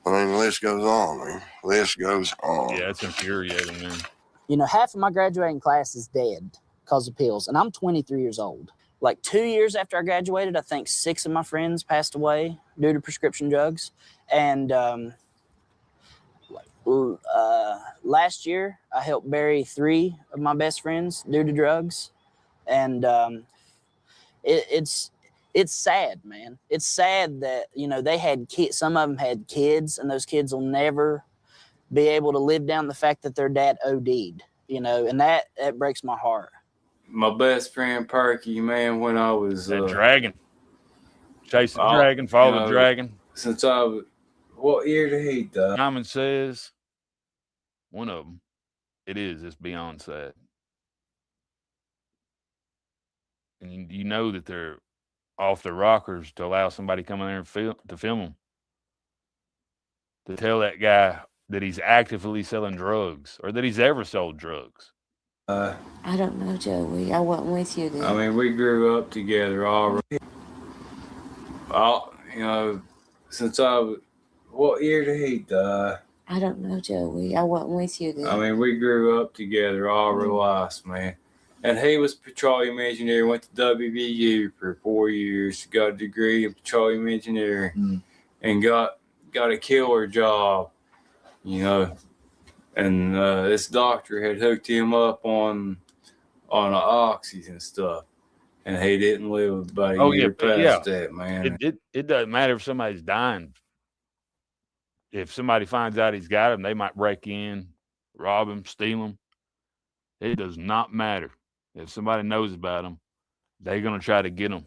I mean, the list goes on, man. The list goes on. Yeah, it's infuriating, man. Half of my graduating class is dead because of pills, and I'm 23 years old. Like 2 years after I graduated, I think 6 of my friends passed away due to prescription drugs. And last year, I helped bury 3 of my best friends due to drugs. And it's sad, man. It's sad that, they had kids. Some of them had kids, and those kids will never be able to live down the fact that their dad OD'd, and that breaks my heart. My best friend Perky, man, when I was that dragon, chasing the dragon, follow the dragon. Since I was, what year did he die? Simon Says, one of them. It's beyond sad, and you know that they're off the rockers to allow somebody to come in there and film them, to tell that guy that he's actively selling drugs or that he's ever sold drugs. I don't know, Joey. I wasn't with you then. I mean, we grew up together already. Since I was, what year did he die? I don't know, Joey. I wasn't with you then. I mean, we grew up together all our lives, man. And he was a petroleum engineer, went to WVU for 4 years, got a degree in petroleum engineering, and got a killer job, And this doctor had hooked him up on the oxys and stuff. and he didn't live about a Oh yeah, year but yeah. past that, man. It doesn't matter if somebody's dying. If somebody finds out he's got him, they might break in, rob him, steal him. It does not matter. If somebody knows about him, they're gonna try to get him.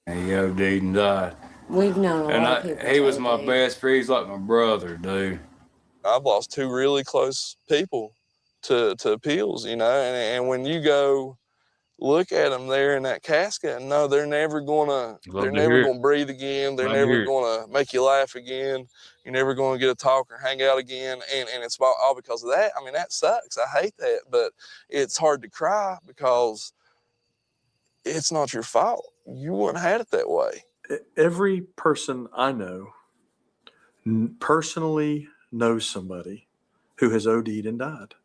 And he OD'd and died. We've known a And lot of people. he was my best friend. He's like my brother, dude. I've lost two really close people to pills, you know, and when you go look at them there in that casket, and no, they're never gonna breathe again. They're never gonna make you laugh again. You're never gonna get a talk or hang out again, and it's all because of that. I mean, that sucks. I hate that, but it's hard to cry because it's not your fault. You wouldn't have had it that way. Every person I know personally knows somebody who has OD'd and died.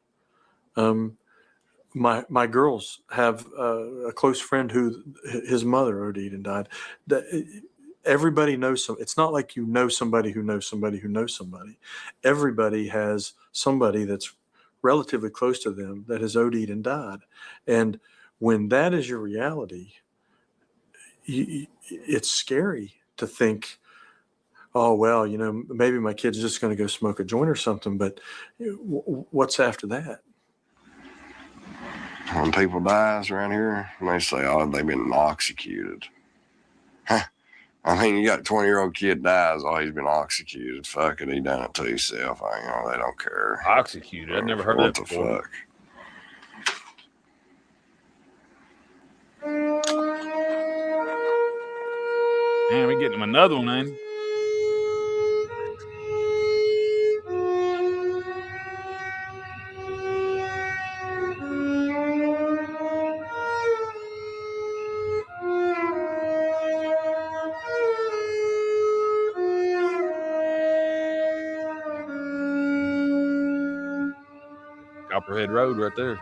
My girls have a close friend who his mother OD'd and died. Everybody knows some. It's not like you know somebody who knows somebody who knows somebody. Everybody has somebody that's relatively close to them that has OD'd and died. And when that is your reality, it's scary to think, oh, well, you know, maybe my kid's just going to go smoke a joint or something, but what's after that? When people dies around here, and they say, oh, they've been oxycuted. Huh. I mean, you got a 20-year-old kid dies, oh, he's been oxycuted. Fuck it, he done it to himself. You know, they don't care. Oxycuted? I've never heard of that before. What the fuck? Man, we getting him another one, ain't he? Copperhead Road right there.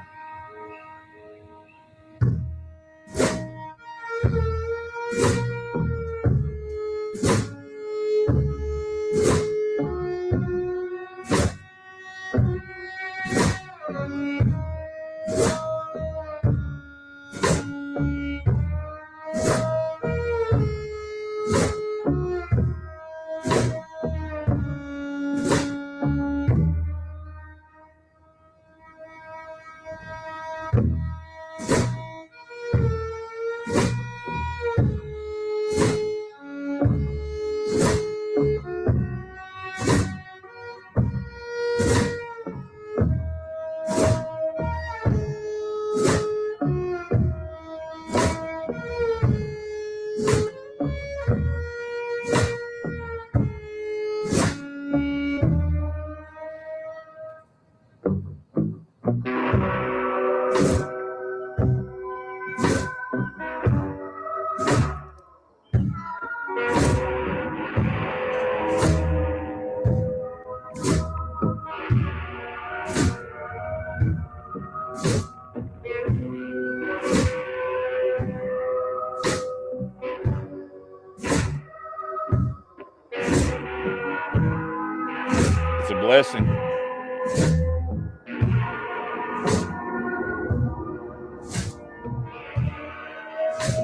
It's a blessing.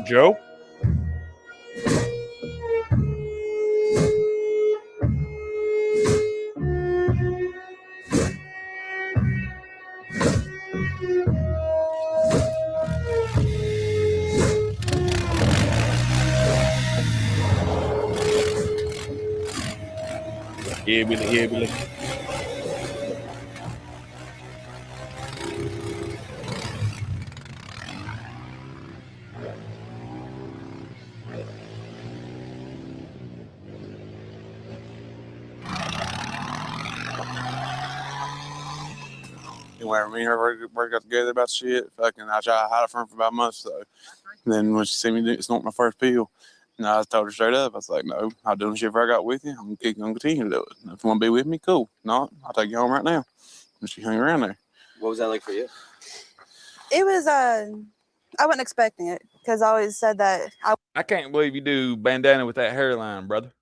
Joe? Billy. Anyway, me and her got together about shit. Fucking, I tried to hide it from her for about a month. So then when she seen me snort my first pill, and I told her straight up, I was like, no, I'll do the shit I got with you. I'm gonna continue to do it. If you want to be with me, cool. No, I'll take you home right now. And she hung around there. What was that like for you? It was I wasn't expecting it because I always said that I can't believe you do bandana with that hairline, brother.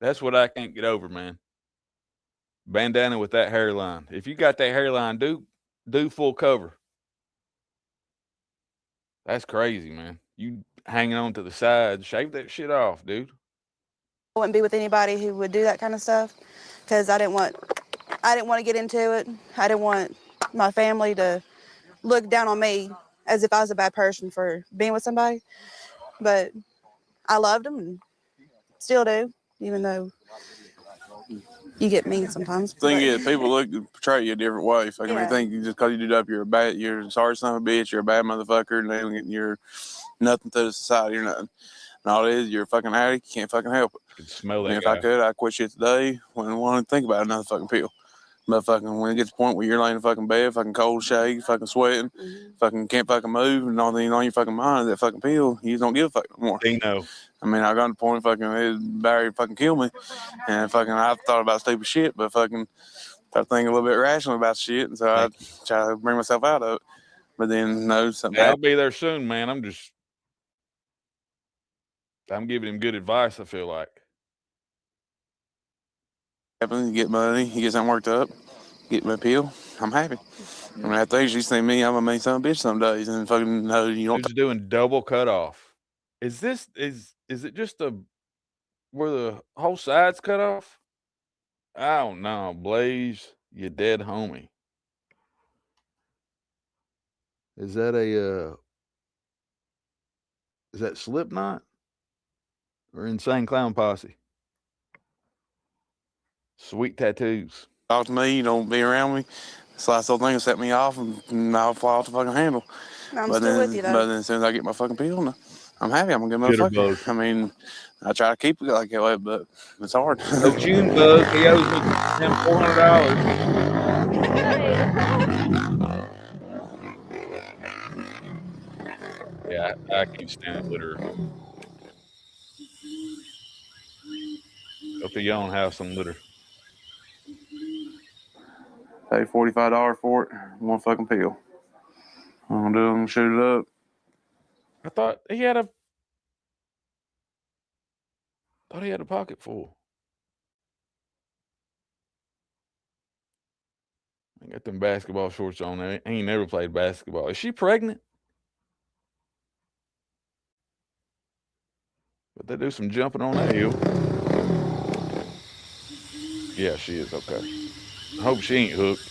That's what I can't get over, man. Bandana with that hairline. If you got that hairline, do full cover. That's crazy, man. You hanging on to the side. Shave that shit off, dude. I wouldn't be with anybody who would do that kind of stuff because I didn't want to get into it. I didn't want my family to look down on me as if I was a bad person for being with somebody. But I loved them and still do, even though you get mean sometimes. Thing is, people portray you a different way. Fucking, Yeah. they think just because you do that, you're a sorry son of a bitch, you're a bad motherfucker, and you're nothing to the society or nothing. And all it is, you're a fucking addict. You can't fucking help it. You can smell that And if guy. I could, I'd quit shit today. Wouldn't want to think about another fucking pill. But fucking when it gets to the point where you're laying in the fucking bed, fucking cold shake, fucking sweating, fucking can't fucking move, and all thing on your fucking mind is that fucking pill, you just don't give a fuck no more. Dino. I mean, I got to the point fucking Barry fucking kill me, and fucking I've thought about stupid shit, but fucking try to think a little bit rational about shit, and so I try to bring myself out of it. But then no, something I'll be there soon, man. I'm giving him good advice, I feel like. happens, you get money, you get something worked up, get my pill, I'm happy. I mean, I think you see me, I'm a mean son of a bitch some days, and fucking no, you don't. Who's doing double cutoff? Is it just where the whole side's cut off? I don't know, Blaze, you dead homie. Is that is that Slipknot or Insane Clown Posse? Sweet tattoos. Talk to me, you don't be around me. This last little thing will set me off, and I'll fall off the fucking handle. I'm still with you, though. But then as soon as I get my fucking pill, I'm happy. I'm a good motherfucker. I mean, I try to keep it like that, but it's hard. Oh, June bug, he owes me him $400. Yeah, I can't stand litter. Go to your own house and litter. Pay $45 for it, one fucking pill. I'm gonna shoot it up. I thought he had a pocket full. I got them basketball shorts on there. He ain't never played basketball. Is she pregnant? But they do some jumping on that hill. Yeah, she is. Okay. I hope she ain't hooked.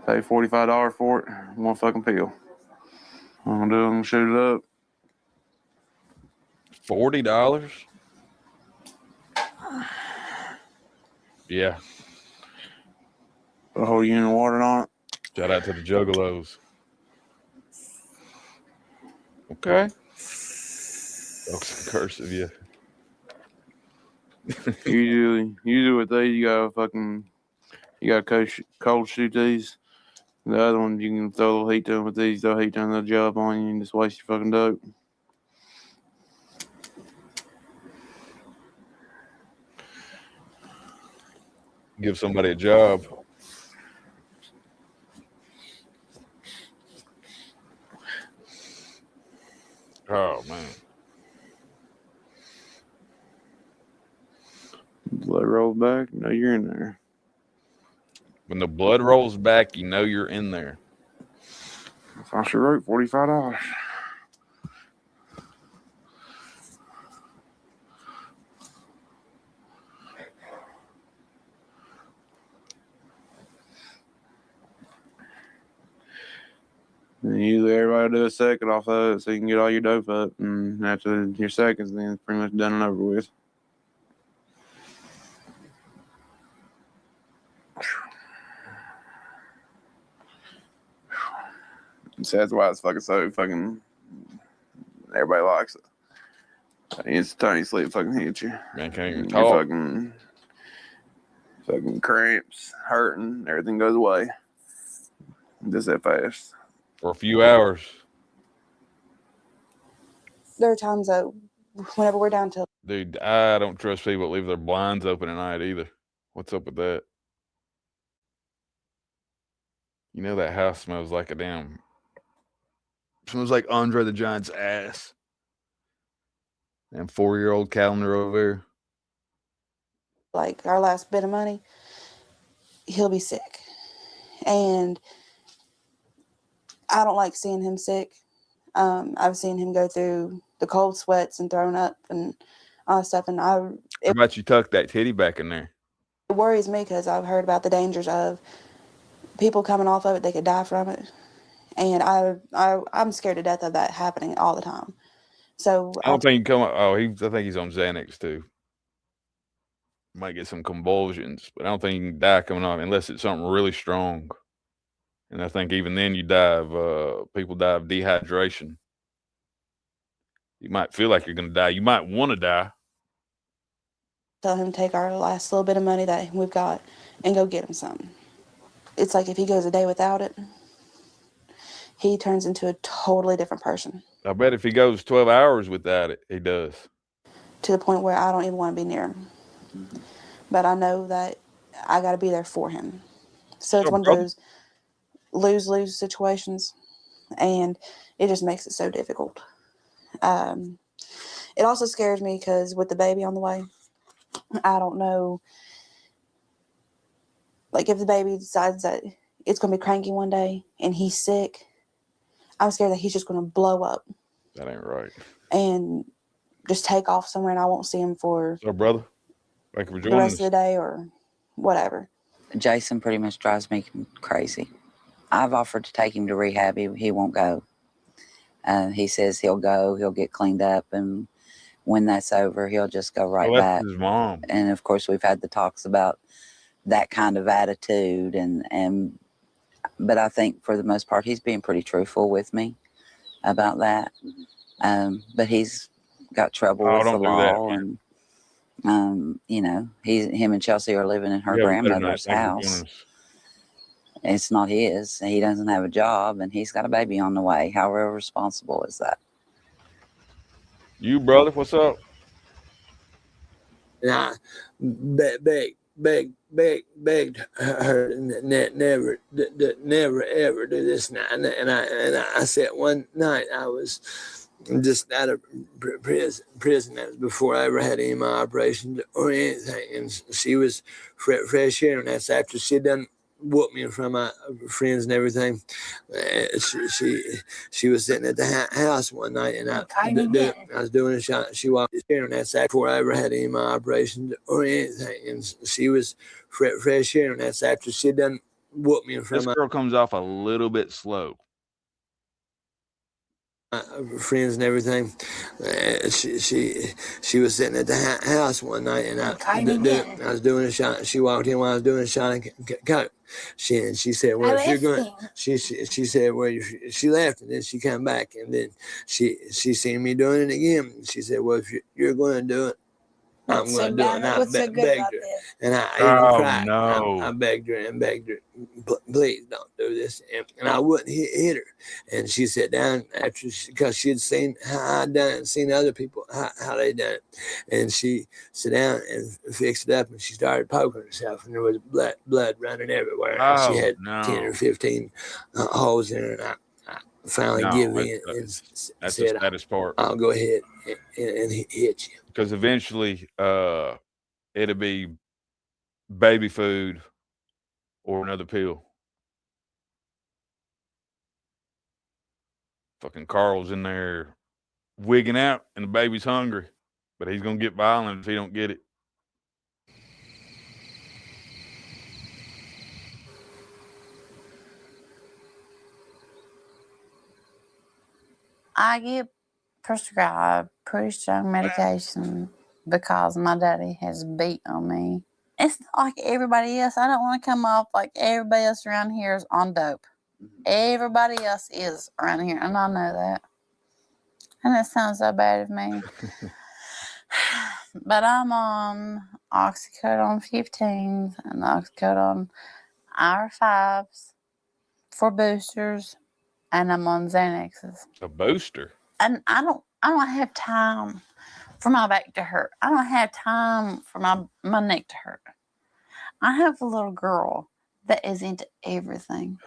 Pay $45 for it, one fucking pill. I'm gonna shoot it up. $40? Yeah. Put a whole unit of water on it. Shout out to the Juggalos. Okay. Folks, cursive, yeah. Usually with these, you got cold shoot these. The other one, you can throw a little heat to them. With these, throw heat to them, they'll jump on you and just waste your fucking dope. Give somebody a job. Oh, man. Blood rolls back, you know you're in there. When the blood rolls back, you know you're in there. I sure wrote $45. And usually everybody do a second off of it so you can get all your dope up. And after your seconds, then it's pretty much done and over with. So that's why it's fucking so fucking. Everybody likes it. It's tiny sleep fucking hits you. Man, can't even You're talk. fucking cramps, hurting, everything goes away. Just that fast. For a few hours. There are times that whenever we're down to Dude, I don't trust people that leave their blinds open at night either. What's up with that? You know that house smells like smells like Andre the Giant's ass. And 4-year-old calendar over there. like our last bit of money, he'll be sick. And I don't like seeing him sick. I've seen him go through the cold sweats and throwing up and all that stuff. And How about you tuck that titty back in there? it worries me because I've heard about the dangers of people coming off of it. They could die from it. And I'm scared to death of that happening all the time. So I don't think he come. Oh, I think he's on Xanax too. Might get some convulsions, but I don't think he can die coming off unless it's something really strong. And I think even then you die of people die of dehydration. You might feel like you're going to die. You might want to die. tell him to take our last little bit of money that we've got and go get him something. It's like if he goes a day without it, he turns into a totally different person. I bet if he goes 12 hours without it, he does. To the point where I don't even want to be near him. But I know that I got to be there for him. So it's one of those lose-lose situations, and it just makes it so difficult. It also scares me because with the baby on the way, I don't know, like if the baby decides that it's going to be cranky one day and he's sick, I'm scared that he's just going to blow up. That ain't right. And just take off somewhere and I won't see him for So, brother, thank you for the joining rest us. of the day or whatever. Jason pretty much drives me crazy. I've offered to take him to rehab. He won't go. He says he'll go, he'll get cleaned up, and when that's over, he'll just go right Well, back. that's his mom. And of course, we've had the talks about that kind of attitude, but I think for the most part, he's being pretty truthful with me about that. But he's got trouble with the don't do that, law, and you know, him and Chelsea are living in her You have a better night. grandmother's Thank you for joining house. us. It's not his. He doesn't have a job, and he's got a baby on the way. How irresponsible is that? You, brother, what's up? And I begged her never ever do this. And I said one night I was just out of prison. That was before I ever had any of my operations or anything. And she was fresh air, and that's after she done whooped me in front of my friends and everything. She was sitting at the house one night, and I was doing a shot. She walked in, and that's before I ever had any of my operations or anything. And she was fresh air, and that's after she done whooped me in front This of my girl comes off a little bit slow. friends and everything. She was sitting at the house one night, and I was doing a shot. She walked in while I was doing a shot of coke. She said, "Well, if you're going," she said, "Well," she left, and then she came back, and then she seen me doing it again. She said, "Well, if you're going to do it, I'm going to do it." And I begged her, and I even cried. No. I begged her and begged her, "Please don't do this." And I wouldn't hit her. And she sat down after, because she had seen how I done it and seen other people how they done it. And she sat down and fixed it up, and she started poking herself, and there was blood running everywhere. And she had 10 or 15 holes in her, and I finally give in and That's said, the saddest part. "I'll go ahead and hit you." Because eventually it'll be baby food or another pill. Fucking Carl's in there wigging out, and the baby's hungry, but he's gonna get violent if he don't get it. I get prescribed pretty strong medication because my daddy has beat on me. It's not like everybody else. I don't want to come off like everybody else around here is on dope. Everybody else is around here, and I know that. And that sounds so bad of me. But I'm on oxycodone 15 and oxycodone IR5s for boosters, and I'm on Xanaxes. A booster. And I don't have time for my back to hurt. I don't have time for my neck to hurt. I have a little girl that is into everything.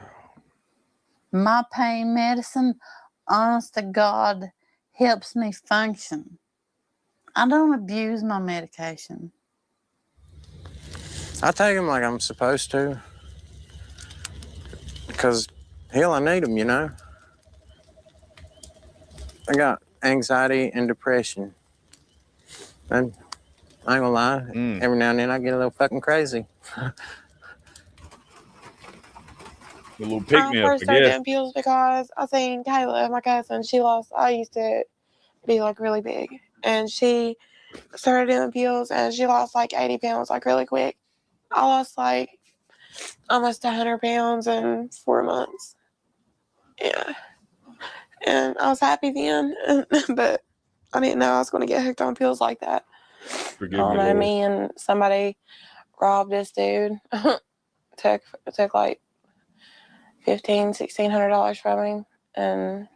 My pain medicine, honest to God, helps me function. I don't abuse my medication. I take them like I'm supposed to. Because, hell, I need them, you know? I got anxiety and depression. And I ain't gonna lie, every now and then I get a little fucking crazy. A little I pick-me-up, first I started guess. doing pills because I seen Kayla, my cousin. I used to be like really big, and she started doing pills, and she lost like 80 pounds like really quick. I lost like almost 100 pounds in 4 months. Yeah, and I was happy then, but I didn't know I was going to get hooked on pills like that. Forgive I don't me, know. Lord. Me and somebody robbed this dude. took like $1,600 from him, and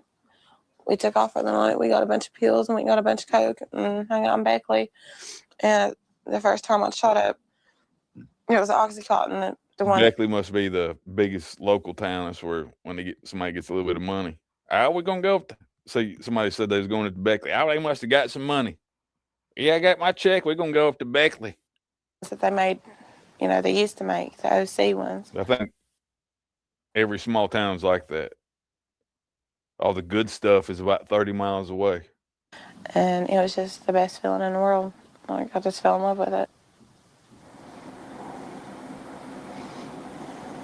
we took off for the night. We got a bunch of pills and we got a bunch of coke and hung out in Beckley. And the first time I shot up, it was OxyContin. The one. Beckley must be the biggest local town. That's where when somebody gets a little bit of money. How we gonna go? So somebody said they was going to Beckley. Oh, they must have got some money. Yeah, I got my check. We're gonna go up to Beckley. That they made, they used to make the OC ones. I think every small town's like that. All the good stuff is about 30 miles away. And it was just the best feeling in the world. Like, I just fell in love with it.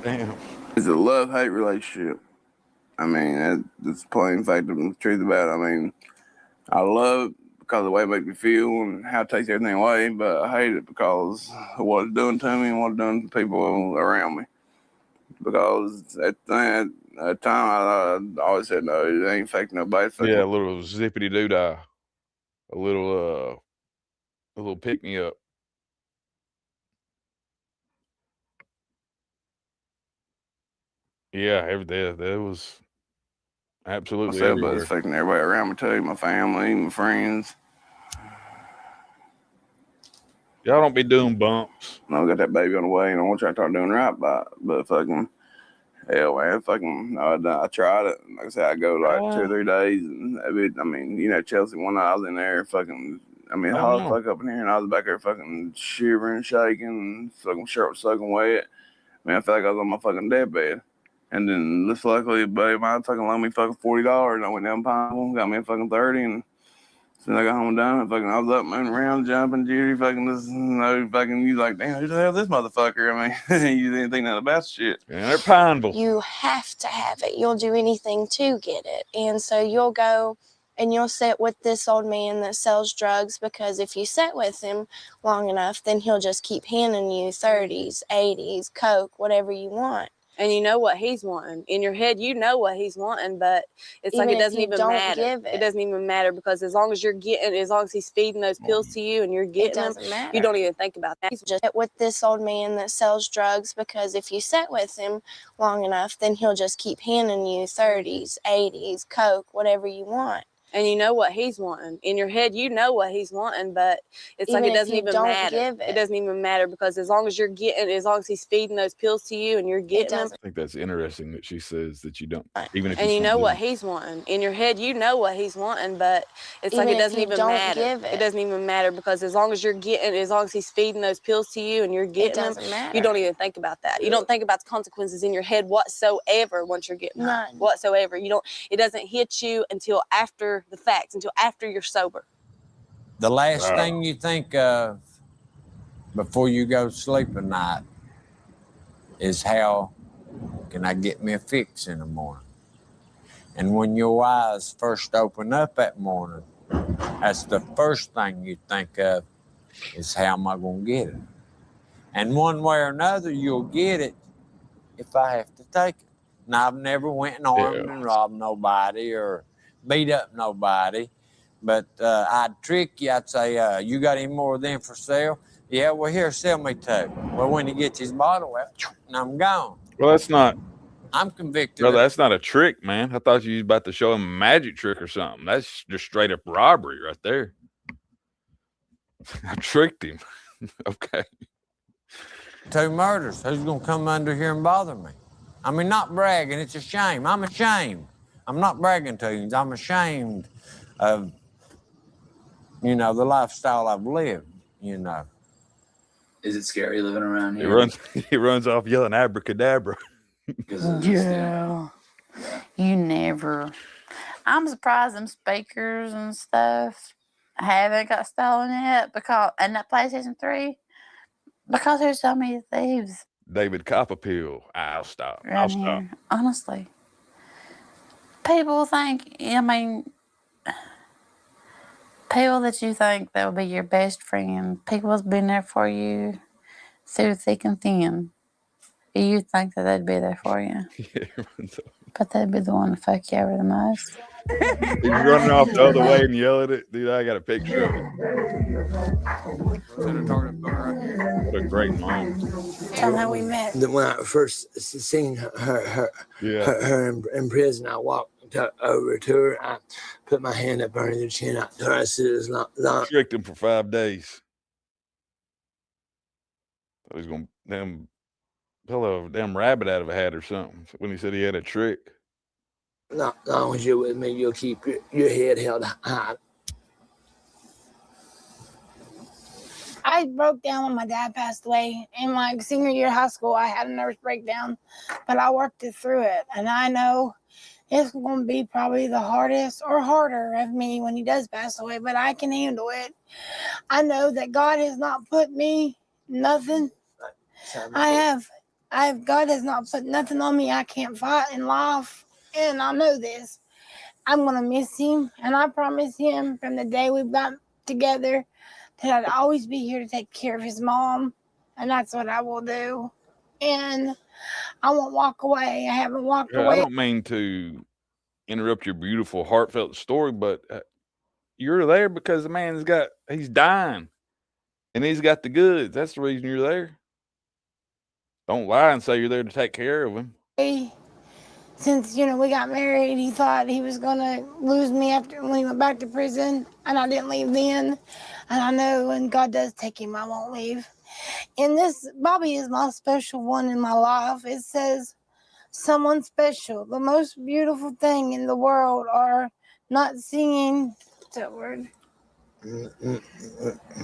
Damn. It's a love-hate relationship. I mean, that's plain fact of the truth about it. I mean, I love it because of the way it makes me feel and how it takes everything away, but I hate it because of what it's doing to me and what it's doing to people around me. Because at the time, I always said, no, it ain't affecting nobody. Yeah, a little zippity doo dah, a little pick me up. Yeah, that was absolutely Myself, but everywhere. it's affecting everybody around me too, my family, my friends. Y'all don't be doing bumps. I got that baby on the way, and I want you to start doing right by it. But fucking, hell, man, I tried it. Like I said, I go like 2 or 3 days, and I mean, Chelsea, one night I was in there fucking, hot as fuck up in here, and I was back there fucking shivering, shaking, and fucking shirt was soaking wet. I felt like I was on my fucking deathbed. And then, just luckily, a buddy of mine fucking loaned me fucking $40, and I went down Pineville, got me a fucking 30, and as soon as I got home and done, I was up moving around, jumping, Judy, you like, damn, who the hell is this motherfucker? I mean, you didn't think nothing about shit. And they're Pineville. You have to have it. You'll do anything to get it. And so you'll go and you'll sit with this old man that sells drugs, because if you sit with him long enough, then he'll just keep handing you 30s, 80s, Coke, whatever you want. And you know what he's wanting. In your head, you know what he's wanting, but it's like it doesn't even matter. It doesn't even matter, because as long as he's feeding those pills to you and you're getting them, you don't even think about that. Just sit with this old man that sells drugs, because if you sit with him long enough, then he'll just keep handing you 30s, 80s, Coke, whatever you want. And you know what he's wanting. In your head, you know what he's wanting, but it's like it doesn't even matter. It doesn't even matter, because as long as he's feeding those pills to you and you're getting them. I think that's interesting that she says that you don't, even if And you know what he's wanting. In your head, you know what he's wanting, but it's like it doesn't even matter. It doesn't even matter, because as long as he's feeding those pills to you and you're getting them, you don't even think about that. You don't think about the consequences in your head whatsoever once you're getting high. Whatsoever. It doesn't hit you until after the facts, until after you're sober. The last thing you think of before you go to sleep at night is, how can I get me a fix in the morning? And when your eyes first open up that morning, that's the first thing you think of, is how am I going to get it? And one way or another, you'll get it if I have to take it. Now, I've never went and armed and robbed nobody or beat up nobody, but I'd trick you. I'd say, you got any more of them for sale? Yeah, well, here, sell me 2. Well, when he gets his bottle out, and I'm gone. Well, that's not. I'm convicted. Brother, that's not a trick, man. I thought you was about to show him a magic trick or something. That's just straight up robbery right there. I tricked him. Okay. 2 murders. Who's going to come under here and bother me? I mean, not bragging. It's a shame. I'm ashamed. I'm not bragging to you. I'm ashamed of, the lifestyle I've lived, Is it scary living around here? He runs off yelling abracadabra. Yeah. You never. I'm surprised them speakers and stuff haven't got stolen yet and that PlayStation 3 because there's so many thieves David Copperfield. I'll stop. around here. Honestly, people think. I mean, people that you think that will be your best friend, people that's been there for you through thick and thin. You think that they'd be there for you, but they'd be the one to fuck you over the most. He's running off the other way and yell at it. Dude, I got a picture of it. What a great mom. Tell them how we met. When I first seen her in prison, I walked over to her. I put my hand up under the chin. I told her, I said, "It's not long." Tricked him for 5 days. Thought he was gonna pull a damn rabbit out of a hat or something when he said he had a trick. Not long as you're with me, you'll keep your head held high. I broke down when my dad passed away. In my senior year of high school, I had a nervous breakdown, but I worked it through it. And I know it's going to be probably the hardest or harder of me when he does pass away, but I can handle it. I know that God has not put me nothing. God has not put nothing on me I can't fight in life. And I know this. I'm going to miss him. And I promise him from the day we got together that I'd always be here to take care of his mom. And that's what I will do. And I won't walk away. I haven't walked I away. don't mean to interrupt your beautiful, heartfelt story, but you're there because the man's he's dying and he's got the goods. That's the reason you're there. Don't lie and say you're there to take care of him. Since, we got married, he thought he was going to lose me when he went back to prison, and I didn't leave then. And I know when God does take him, I won't leave. And Bobby is my special one in my life. It says, someone special, the most beautiful thing in the world, are not singing, what's that word? The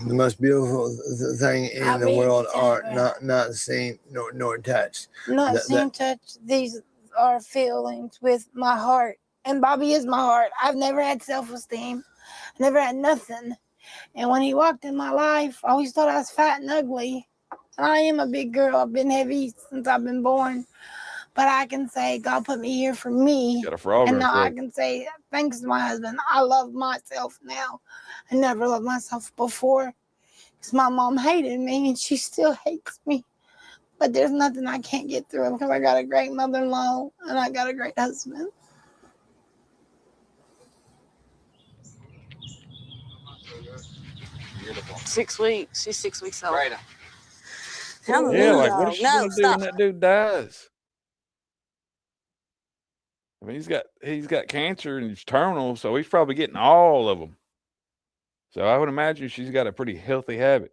most beautiful thing in the world are not seen nor touched. Not seen, touched. These are feelings with my heart. And Bobby is my heart. I've never had self-esteem. Never had nothing. And when he walked in my life, I always thought I was fat and ugly. And I am a big girl. I've been heavy since I've been born. But I can say God put me here for me. Got a frog and in her now I throat. can say thanks to my husband. I love myself now. I never loved myself before. Because my mom hated me and she still hates me. But there's nothing I can't get through because I got a great mother-in-law and I got a great husband. Beautiful. 6 weeks. She's 6 weeks old. Right. Yeah, like what is she gonna do when that dude dies? I mean, he's got cancer and he's terminal, so he's probably getting all of them. So I would imagine she's got a pretty healthy habit.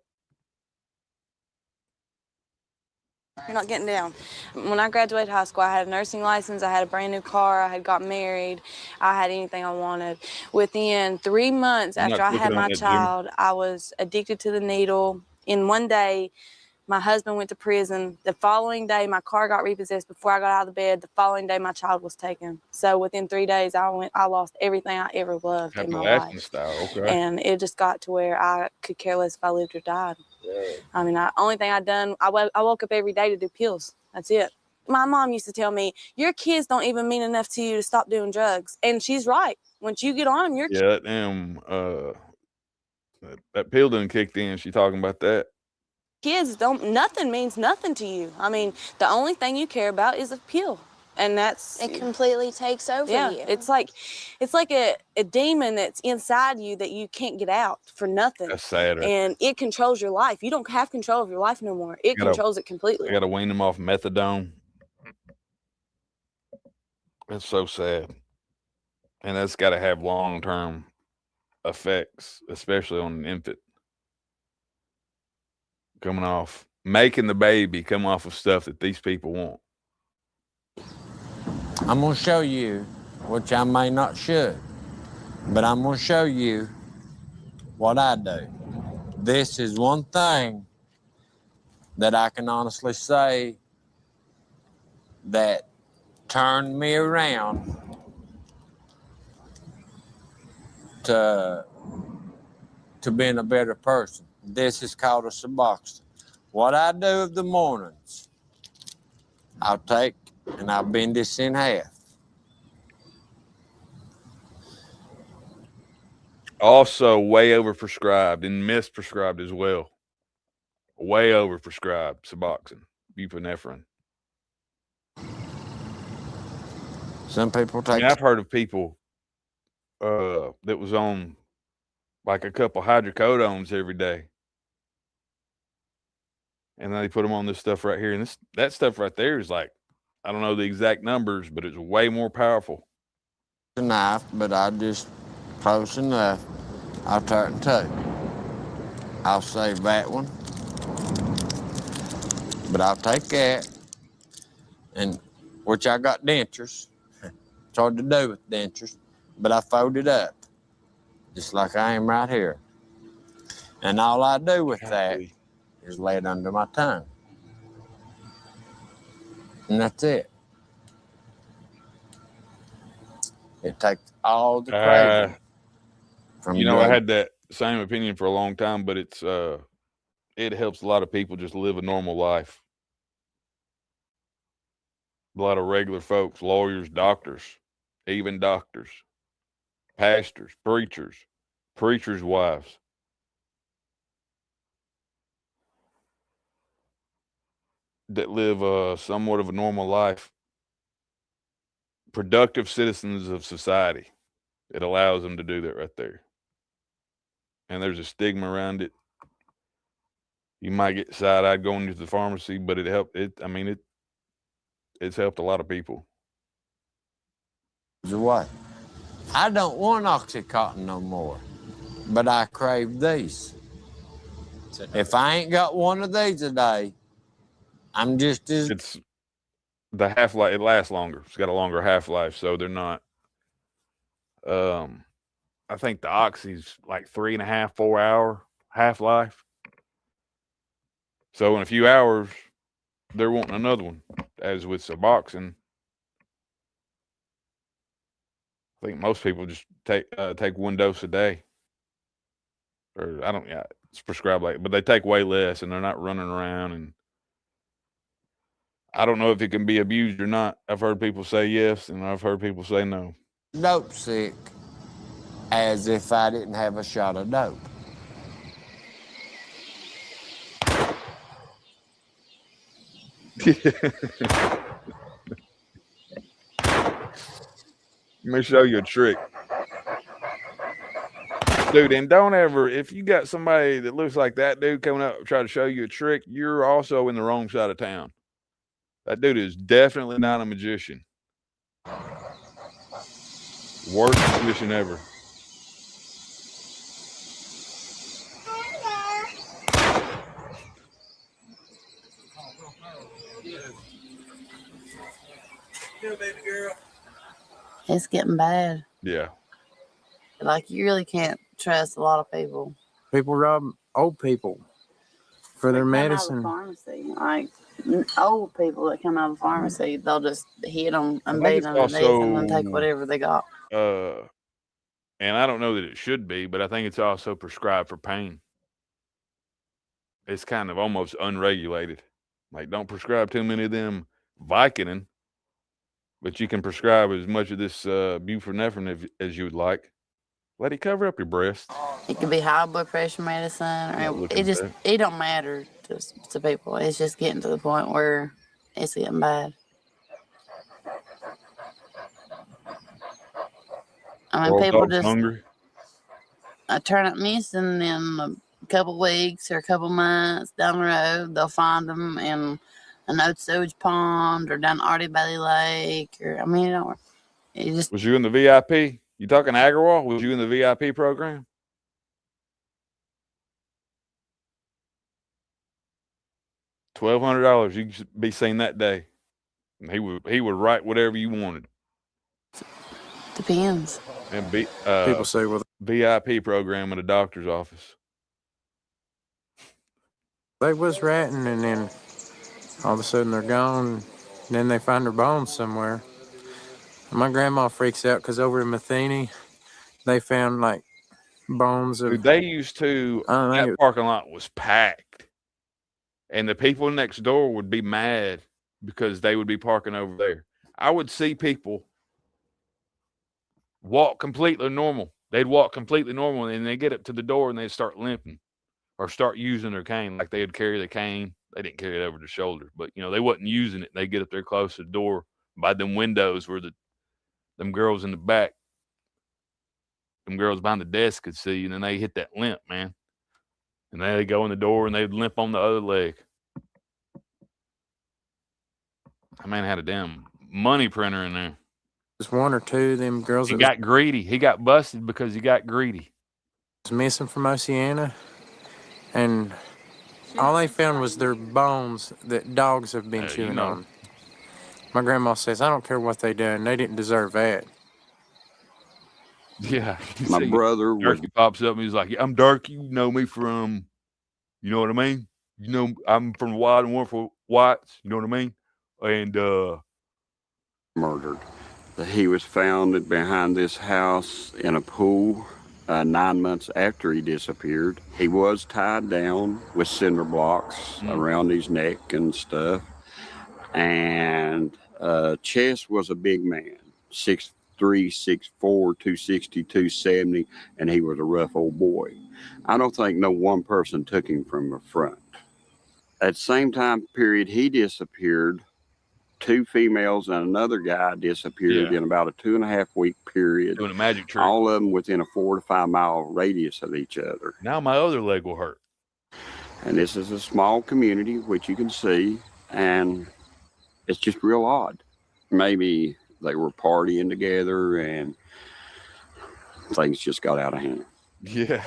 You're not getting down. When I graduated high school, I had a nursing license, I had a brand new car, I had got married, I had anything I wanted. Within 3 months You're not after I had clicking on my that, Jim. child, I was addicted to the needle. In one day, my husband went to prison. The following day, my car got repossessed before I got out of the bed. The following day, my child was taken. So within 3 days, I lost everything I ever loved in my Appalachian life. style, okay. And it just got to where I could care less if I lived or died. I mean, only thing I'd done, I woke up every day to do pills. That's it. My mom used to tell me, your kids don't even mean enough to you to stop doing drugs. And she's right. Once you get on them, your Yeah, that damn that pill done kicked in. She talking about that. kids nothing means nothing to you. I mean, the only thing you care about is a pill. And It completely takes over you. It's like a demon that's inside you that you can't get out for nothing. That's sad. Right? And it controls your life. You don't have control of your life no more. It controls it completely. I got to wean them off methadone. That's so sad. And that's got to have long-term effects, especially on an infant. Making the baby come off of stuff that these people want. I'm going to show you, which I may not should, but I'm going to show you what I do. This is one thing that I can honestly say that turned me around to being a better person. This is called a Suboxone. What I do of the mornings, I'll take and I'll bend this in half. Also, way overprescribed and misprescribed as well. Way overprescribed Suboxone, buprenorphine. Some people take. I've heard of people that was on like a couple hydrocodones every day, and then they put them on this stuff right here, and that stuff right there is like, I don't know the exact numbers, but it's way more powerful. A knife, but I just close enough. I'll turn it too. I'll save that one, but I'll take that, and which I got dentures. It's hard to do with dentures, but I fold it up, just like I am right here. And all I do with that is lay it under my tongue. And that's it. It takes all the craving from I had that same opinion for a long time, but it helps a lot of people just live a normal life. A lot of regular folks, lawyers, doctors, even doctors, pastors, preachers' wives. That live somewhat of a normal life. Productive citizens of society. It allows them to do that right there. And there's a stigma around it. You might get side-eyed going to the pharmacy, but it's helped a lot of people. Why? I don't want Oxycontin no more, but I crave these. If I ain't got one of these a day, I'm just as... It's the half-life, it lasts longer. It's got a longer half-life, so they're not... I think the Oxy's like 3.5, 4 hour half-life. So in a few hours, they're wanting another one. As with Suboxone, I think most people just take one dose a day. Or it's prescribed but they take way less, and they're not running around. And I don't know if it can be abused or not. I've heard people say yes, and I've heard people say no. Dope sick, as if I didn't have a shot of dope. Let me show you a trick. Dude, and don't ever, if you got somebody that looks like that dude coming up try to show you a trick, you're also in the wrong side of town. That dude is definitely not a magician. Worst magician ever. It's getting bad. Yeah. Like, you really can't trust a lot of people. People rob old people for their They come out of the medicine. pharmacy. Like, old people that come out of the pharmacy, they'll just hit them and I think beat it's them to death and then take also, whatever they got. And I don't know that it should be, but I think it's also prescribed for pain. It's kind of almost unregulated. Like, don't prescribe too many of them Vicodin, but you can prescribe as much of this buprenorphine as you would like. Let it cover up your breast. It could be high blood pressure medicine, or it don't matter to people. It's just getting to the point where it's getting bad. I mean, people just hungry. turn up missing in a couple weeks or a couple months down the road. They'll find them in an old sewage pond or down Artie Valley Lake, or it just. Was you in the VIP? You talking Agrawal? Was you in the VIP program? $1,200 you could be seen that day, and he would write whatever you wanted. Depends. And People say, well, VIP program in a doctor's office. they was ratting, and then all of a sudden they're gone. And then they find their bones somewhere. And my grandma freaks out because over in Matheny, they found like bones of. Dude, they used to. I don't That know. parking lot was packed, and the people next door would be mad because they would be parking over there. I would see people walk completely normal. They'd walk completely normal, and they get up to the door and they'd start limping or start using their cane. Like they'd carry the cane. They didn't carry it over their shoulder, but they wasn't using it. They get up there close to the door by them windows where them girls in the back, them girls behind the desk could see, and then they hit that limp, man. And then they go in the door and they'd limp on the other leg. That man had a damn money printer in there. There's one or two of them girls He that got greedy. He got busted because he got greedy. was missing from Oceana, and all they found was their bones that dogs have been chewing on. My grandma says, I don't care what they done. They didn't deserve that. Yeah. My brother was Darky pops up and he's like, I'm Darky. You know me from, you know what I mean? I'm from the Wild and Wonderful Whites. You know what I mean? And murdered. He was found behind this house in a pool 9 months after he disappeared. He was tied down with cinder blocks around his neck and stuff. And Chess was a big man, 6'3", 6'4", 260, 270, and he was a rough old boy. I don't think no one person took him from the front. At the same time period he disappeared, 2 females and another guy disappeared in about a 2.5 week period. Doing a magic trick. All of them within a 4 to 5 mile radius of each other. Now my other leg will hurt. And this is a small community, which you can see, and it's just real odd. Maybe they were partying together and things just got out of hand. Yeah.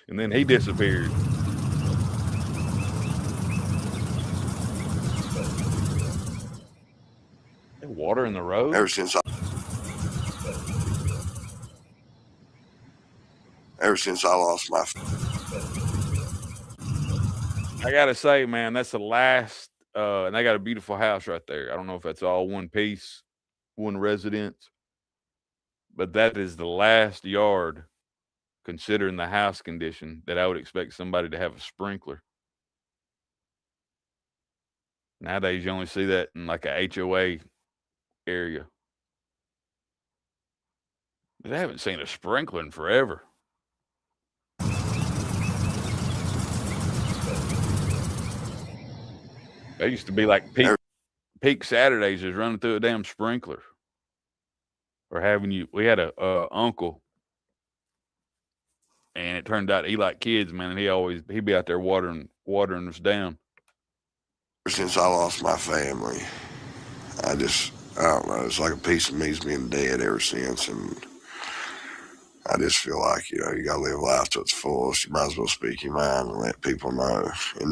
And then he disappeared. Water in the road? Ever since I lost my. I gotta say, man, that's the last. And they got a beautiful house right there. I don't know if that's all one piece, one residence, but that is the last yard, considering the house condition, that I would expect somebody to have a sprinkler. Nowadays, you only see that in like a HOA area. But I haven't seen a sprinkler in forever. They used to be like peak Saturdays is running through a damn sprinkler. Or we had a uncle, and it turned out he liked kids, man, and he'd be out there watering us down. Ever since I lost my family, I don't know, it's like a piece of me's been dead ever since, and I just feel like, you gotta live life to its fullest. You might as well speak your mind and let people know. And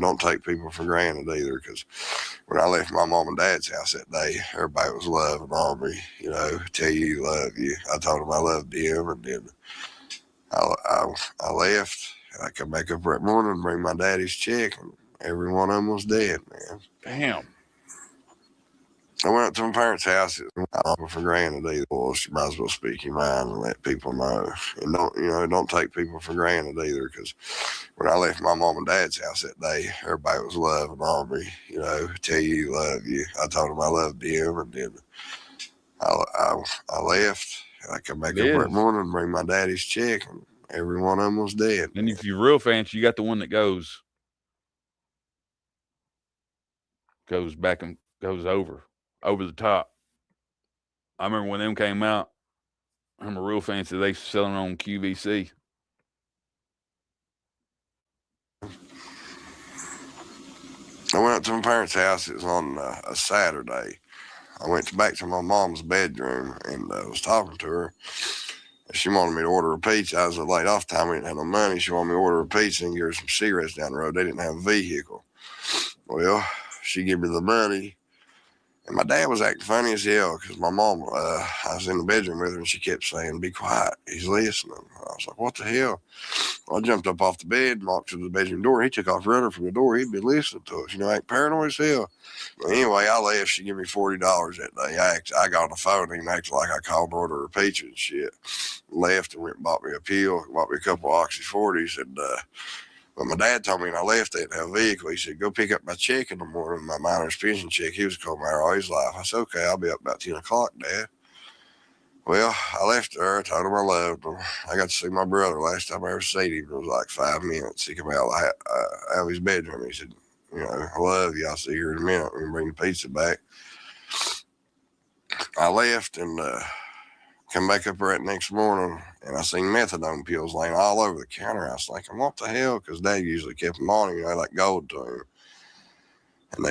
don't take people for granted either, because when I left my mom and dad's house that day, everybody was loving on me, tell you love you. I told them I loved them, and then I left, and I come back up that morning and bring my daddy's check, and every one of them was dead, man. Damn. I went up to my parents' house. I don't for granted either. Well, you might as well speak your mind and let people know. And don't take people for granted either, because when I left my mom and dad's house that day, everybody was loving on me, tell you love you. I told them I loved them, and then I left, and I come back up that morning and bring my daddy's check, and every one of them was dead. And if you're real fancy, you got the one that goes back and goes over the top. I remember when them came out, I'm a real fancy. They selling on QVC. I went up to my parents' house. It was on a Saturday. I went back to my mom's bedroom and was talking to her. She wanted me to order a pizza. I was at laid off time. We didn't have no money. She wanted me to order a pizza and give her some cigarettes down the road. They didn't have a vehicle. Well, she gave me the money. And my dad was acting funny as hell because my mom, I was in the bedroom with her and she kept saying, be quiet, he's listening. I was like, what the hell? I jumped up off the bed, walked to the bedroom door. He took off running from the door. He'd been listening to us. Ain't paranoid as hell. Well, anyway, I left. She gave me $40 that day. I got on the phone and acted like I called her to her pizza and shit. Left and went and bought me a pill, bought me a couple of Oxy 40s. And but my dad told me when I left, I didn't have a vehicle. He said, go pick up my check in the morning, my minor's pension check. He was coming out all his life. I said, okay, I'll be up about 10 o'clock, Dad. Well, I left her. I told him I loved him. I got to see my brother last time I ever seen him. It was like 5 minutes. He came out of his bedroom. He said, I love you. I'll see you in a minute. We can bring the pizza back. I left and come back up there that next morning, and I seen methadone pills laying all over the counter. I was thinking, what the hell? Because Dad usually kept them on him, like gold to him. And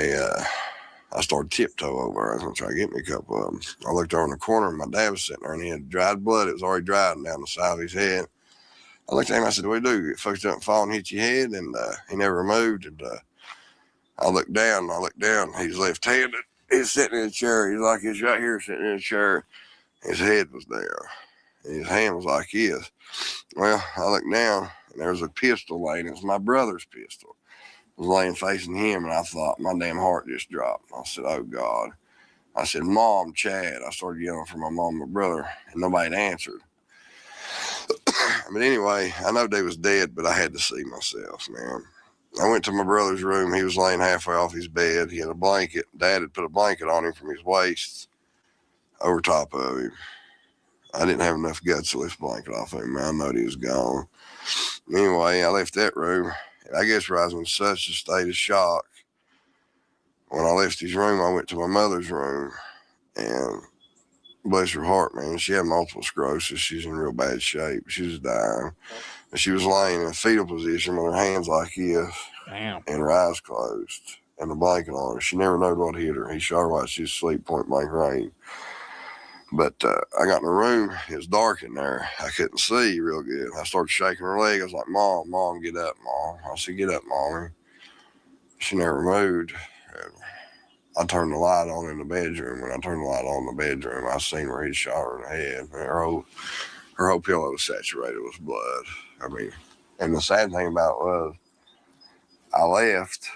I started tiptoe over. I was going to try to get me a couple of them. I looked over in the corner, and my dad was sitting there, and he had dried blood. It was already dried down the side of his head. I looked at him. I said, what do you do? Get fucked up and fall and hit your head? And he never moved. And I looked down. He's left-handed. He's sitting in a chair. He's like he's right here sitting in a chair. His head was there. And his hand was like this. Well, I looked down, and there was a pistol laying. It was my brother's pistol. Was laying facing him, and I thought my damn heart just dropped. I said, oh God. I said, Mom, Chad. I started yelling for my mom and my brother, and nobody answered. But anyway, I know they was dead, but I had to see myself, man. I went to my brother's room. He was laying halfway off his bed. He had a blanket. Dad had put a blanket on him from his waist over top of him. I didn't have enough guts to lift the blanket off him, man. I know he was gone. Anyway, I left that room. I guess I was in such a state of shock. When I left his room, I went to my mother's room, and bless her heart, man, she had multiple sclerosis. She's in real bad shape. She was dying. And she was laying in a fetal position with her hands like this. Damn. And her eyes closed and the blanket on her. She never knew what hit her. He shot her while she was asleep, point blank range. But I got in the room. It was dark in there. I couldn't see real good. I started shaking her leg. I was like, Mom, get up, Mom. I said, get up, Mommy. She never moved. And I turned the light on in the bedroom. When I turned the light on in the bedroom, I seen where he shot her in the head. And her whole pillow was saturated with blood. I mean, and the sad thing about it was I left.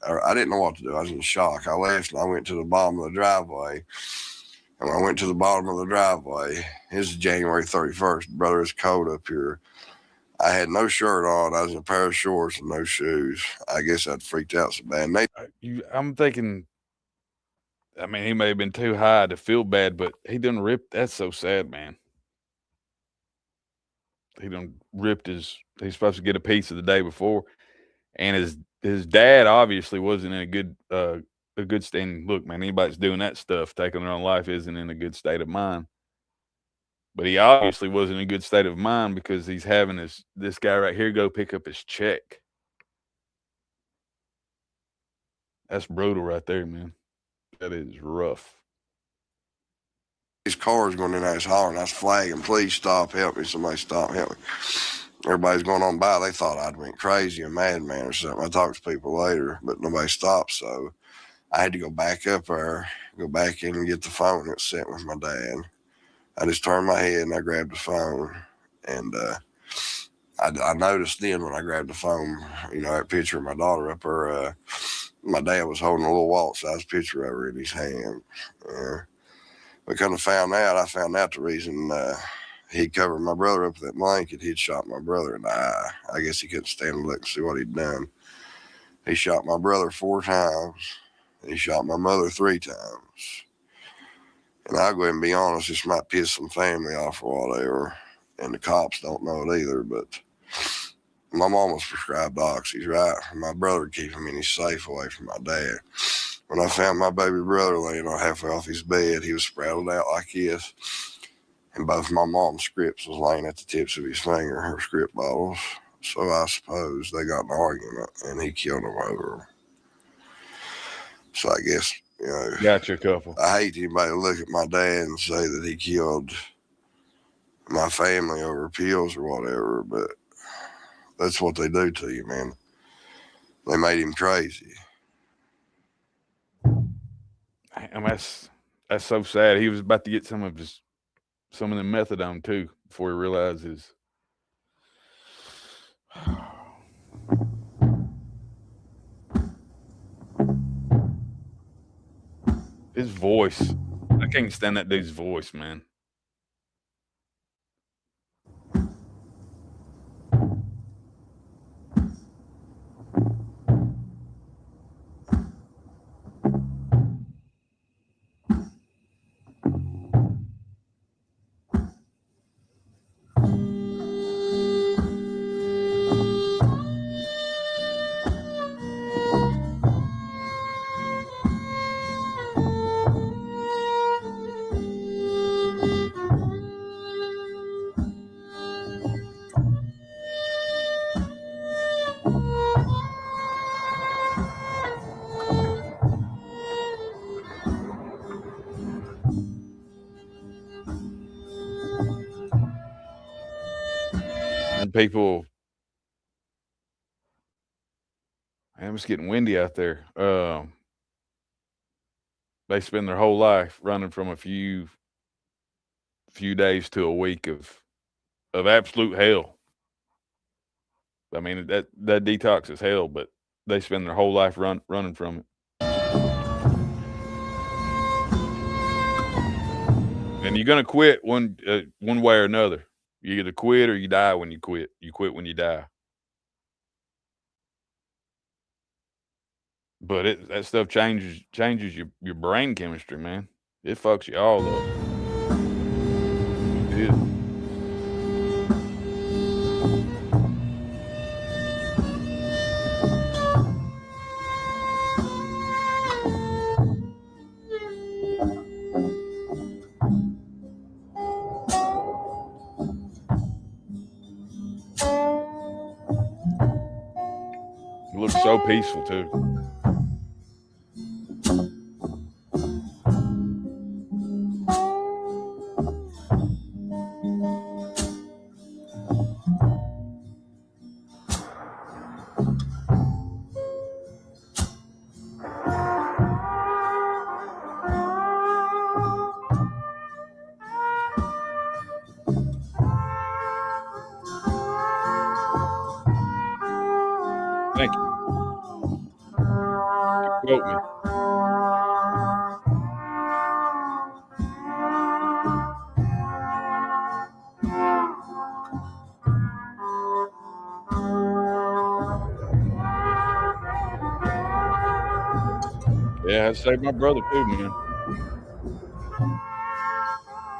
I didn't know what to do. I was in shock. I left and I went to the bottom of the driveway. And when I went to the bottom of the driveway, this is January 31st. Brother, it's cold up here. I had no shirt on. I was in a pair of shorts and no shoes. I guess I'd freaked out so bad. I'm thinking, I mean, he may have been too high to feel bad, but he done ripped. That's so sad, man. He done ripped he's supposed to get a piece of the day before. And his dad obviously wasn't in a good state. And look, man, anybody that's doing that stuff, taking their own life, isn't in a good state of mind. But he obviously wasn't in a good state of mind because he's having this guy right here go pick up his check. That's brutal right there, man. That is rough. His car's going in there, it's hollering. I was flagging, please stop, help me. Somebody stop, help me. Everybody's going on by. They thought I'd went crazy, a madman or something. I talked to people later, but nobody stopped. So I had to go back up there, go back in and get the phone that was sent with my dad. I just turned my head and I grabbed the phone. And I noticed then when I grabbed the phone, that picture of my daughter up there, my dad was holding a little wallet-sized picture of her in his hand. We kind of I found out the reason he covered my brother up with that blanket. He'd shot my brother in the eye. I guess he couldn't stand to look and see what he'd done. He shot my brother 4 times. He shot my mother 3 times. And I'll go ahead and be honest, this might piss some family off or whatever. And the cops don't know it either, but my mom was prescribed oxys, right? My brother would keep him in his safe away from my dad. When I found my baby brother laying on halfway off his bed, he was sprouted out like this. And both my mom's scripts was laying at the tips of his finger, her script bottles. So I suppose they got in an argument and he killed him over them. So I guess, Gotcha, couple. I hate anybody to look at my dad and say that he killed my family over pills or whatever, but that's what they do to you, man. They made him crazy. I mean, that's so sad. He was about to get some of the methadone too before he realized His voice. I can't stand that dude's voice, man. And people, man, it's getting windy out there. They spend their whole life running from a few days to a week of absolute hell. I mean, that detox is hell, but they spend their whole life running from it. And you're gonna quit one way or another. You either quit or you die when you quit. You quit when you die. But that stuff changes your brain chemistry, man. It fucks you all up. It is. It looks so peaceful too. Thank you. Quote me. Yeah, I saved my brother too, man.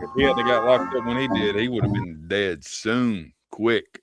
If he hadn't got locked up when he did, he would have been dead soon, quick.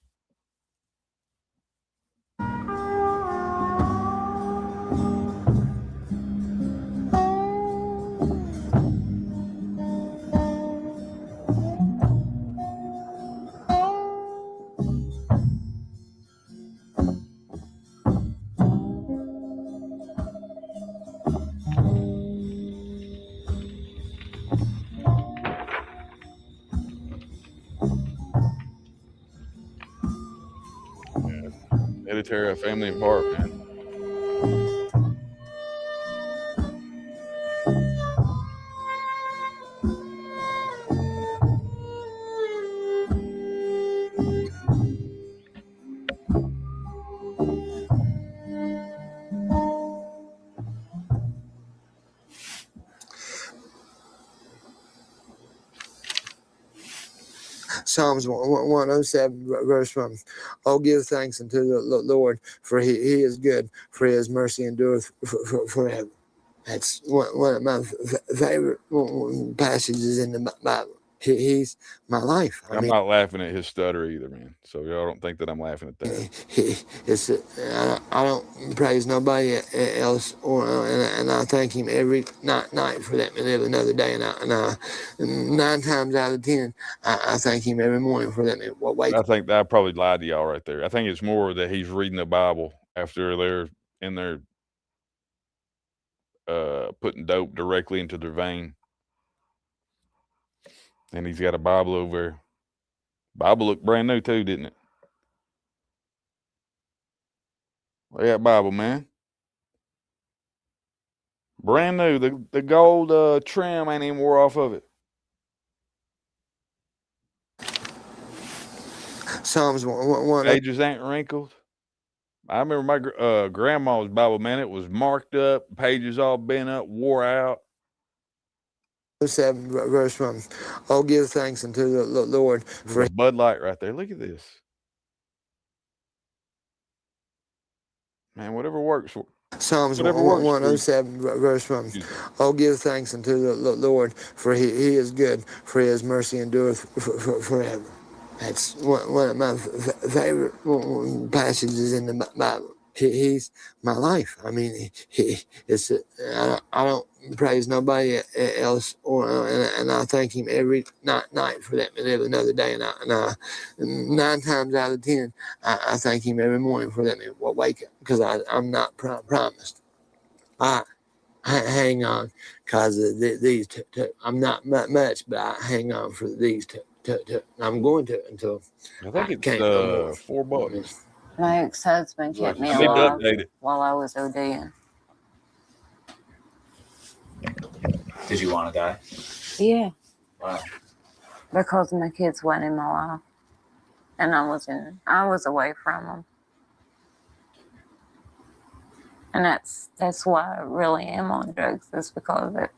It'll tear a family apart, man. Psalms 107, verse 1. Oh, give thanks unto the Lord, for he is good, for his mercy endureth forever. That's one of my favorite passages in the Bible. He's my life. I'm not laughing at his stutter either, man. So y'all don't think that I'm laughing at that. I don't praise nobody else, and I thank him every night for letting me live another day. And 9 times out of 10, I thank him every morning for letting me wake. I think that I probably lied to y'all right there. I think it's more that he's reading the Bible after they're in there putting dope directly into their vein. And he's got a Bible over there. Bible looked brand new too, didn't it? Look at that Bible, man. Brand new. The gold trim ain't even wore off of it. Psalms 1. Pages ain't wrinkled. I remember my grandma's Bible, man. It was marked up, pages all bent up, wore out. 7 verse 1. Oh, give thanks unto the Lord for a Bud Light right there. Look at this. Man, whatever works for Psalms whatever works for you. 107 verse 1. Oh, give thanks unto the Lord, for he is good, for his mercy endureth forever. That's one of my favorite passages in the Bible. He's my life. I mean, I don't praise nobody else, and I thank him every night for letting me live another day. And I 9 times out of 10, I thank him every morning for letting me wake up, because I'm not promised. I hang on because of these two. I'm not much, but I hang on for these two. I'm going to until I think it's can't no more. $4. My ex-husband kept me I need to alive update it. while I was ODing. Did you want to die? Yeah, Wow. because my kids weren't in my life, and I was away from them, and that's why I really am on drugs. Is because of it.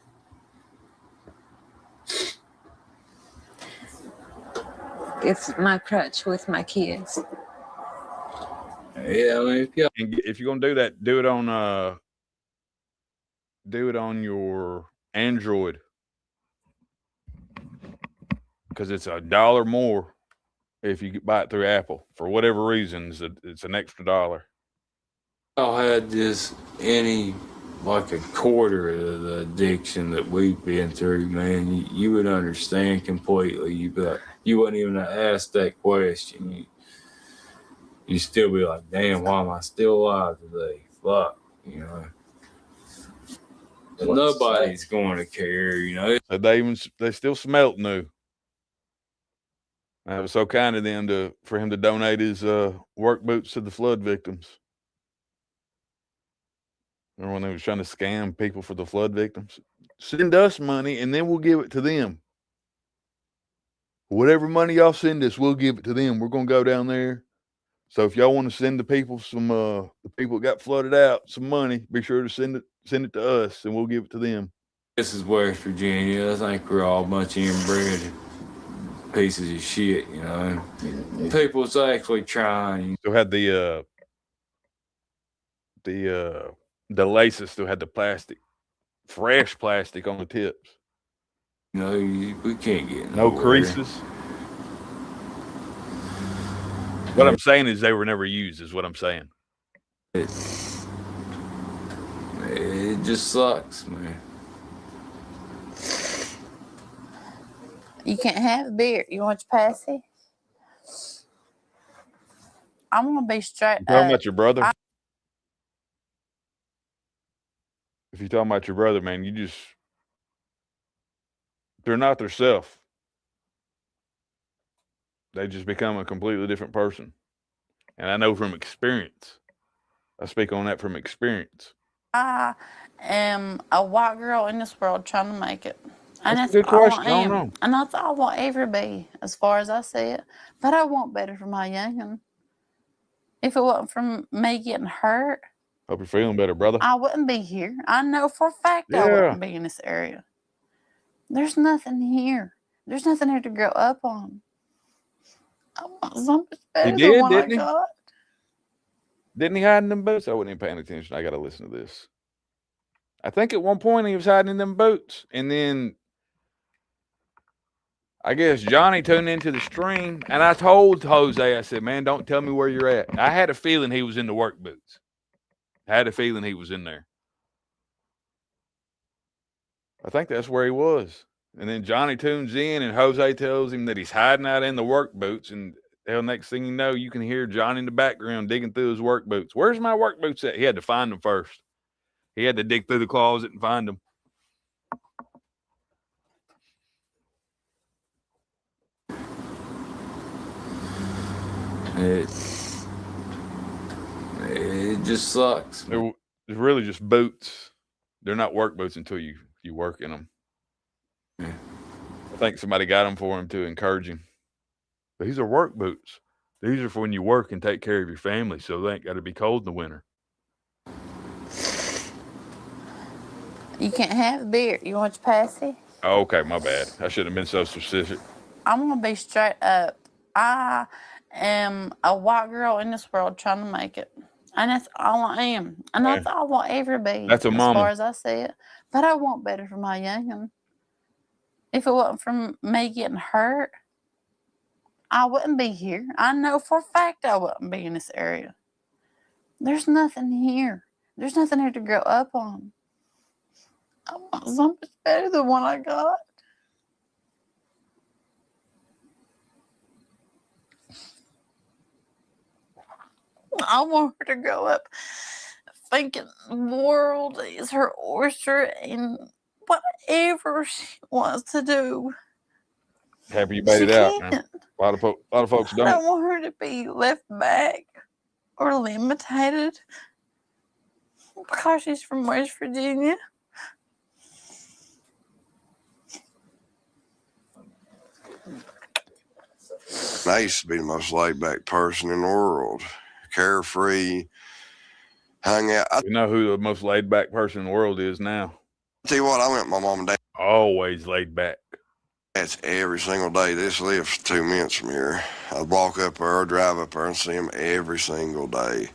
It's my crutch with my kids. Yeah, I mean, if you're gonna do that, do it on your Android, because it's $1 more if you buy it through Apple. For whatever reasons, it's an extra $1. y'all had just like a quarter of the addiction that we've been through, man, you would understand completely. You wouldn't even ask that question. You still be like, damn, why am I still alive today? Fuck, you know. Nobody's going to care, you know. They still smelt new. That was so kind of them for him to donate his work boots to the flood victims. Remember when they was trying to scam people for the flood victims? Send us money and then we'll give it to them. Whatever money y'all send us, we'll give it to them. We're gonna go down there. So if y'all want to send the people the people that got flooded out some money, be sure to send it to us and we'll give it to them. This is West Virginia. I think we're all a bunch of inbred pieces of shit, you know. People's actually trying. Still had the laces still had the plastic, fresh plastic on the tips. You know, we can't get no creases. What I'm saying is they were never used, is what I'm saying. It just sucks, man. You can't have beer. You want your passy? I'm gonna be straight You talking up. about your brother? If you're talking about your brother, man, they're not their self. They just become a completely different person. And I know from experience. I speak on that from experience. I am a white girl in this world trying to make it. And That's that's a good all question. I I am. don't know. And that's all I'll ever be, as far as I see it. But I want better for my young'un. If it wasn't for me getting hurt, Hope you're feeling better, brother. I wouldn't be here. I know for a fact I Yeah. wouldn't be in this area. There's nothing here. There's nothing here to grow up on. I want so much better did, than what I didn't he? got. Didn't he hide in them boots? I wasn't even paying attention. I got to listen to this. I think at one point he was hiding in them boots. And then I guess Johnny tuned into the stream. And I told Jose, I said, man, don't tell me where you're at. I had a feeling he was in the work boots. I had a feeling he was in there. I think that's where he was. And then Johnny tunes in and Jose tells him that he's hiding out in the work boots. And hell, next thing you know, you can hear Johnny in the background digging through his work boots. Where's my work boots at? He had to find them first. He had to dig through the closet and find them. It just sucks. They're really just boots. They're not work boots until you work in them. Yeah. I think somebody got them for him to encourage him. But these are work boots. These are for when you work and take care of your family, so they ain't got to be cold in the winter. You can't have beer. You want your passy? Oh, okay, my bad. I shouldn't have been so specific. I'm gonna be straight up. I am a white girl in this world trying to make it. And that's all I am. And that's all I'll ever be. That's a as mama. far as I see it. But I want better for my young'un. If it wasn't for me getting hurt, I wouldn't be here. I know for a fact I wouldn't be in this area. There's nothing here. There's nothing here to grow up on. I want something better than what I got. I want her to grow up thinking the world is her oyster and whatever she wants to do. Happy you made it out, man. A lot of folks I don't. don't want her to be left back or limited because she's from West Virginia. I used to be the most laid back person in the world. Carefree, hung out. We know who the most laid back person in the world is now. Tell you what, I went with my mom and dad. Always laid back. That's every single day. This lives 2 minutes from here. I'd walk up there or drive up there and see them every single day.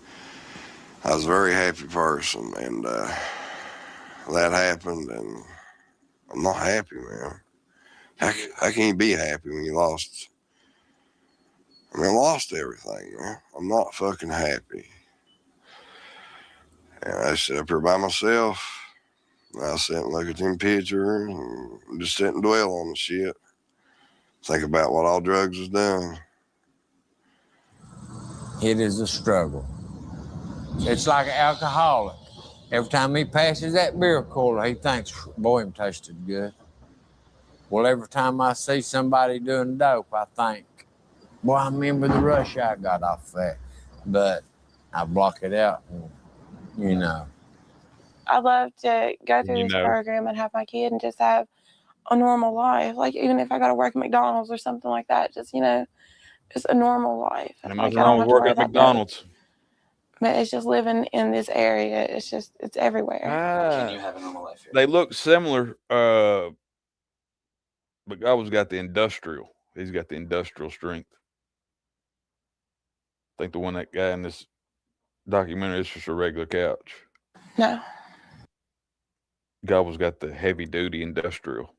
I was a very happy person, and that happened, and I'm not happy, man. How can you be happy when you lost? I mean, I lost everything, man. I'm not fucking happy. And I sit up here by myself. I sit and look at them pictures and just sit and dwell on the shit. Think about what all drugs has done. It is a struggle. It's like an alcoholic. Every time he passes that beer cooler, he thinks, boy, him tasted good. Well, every time I see somebody doing dope, I think, boy, I remember the rush I got off that. But I block it out, and, you know. I'd love to go through this program and have my kid and just have a normal life. Like, even if I got to work at McDonald's or something like that, just, you know, just a normal life. And nothing wrong with working at McDonald's. But it's just living in this area. It's just, it's everywhere. Can you have a normal life here? They look similar, but Gobbles got the industrial. He's got the industrial strength. I think the one that guy in this documentary is just a regular couch. No. Gobbles got the heavy duty industrial.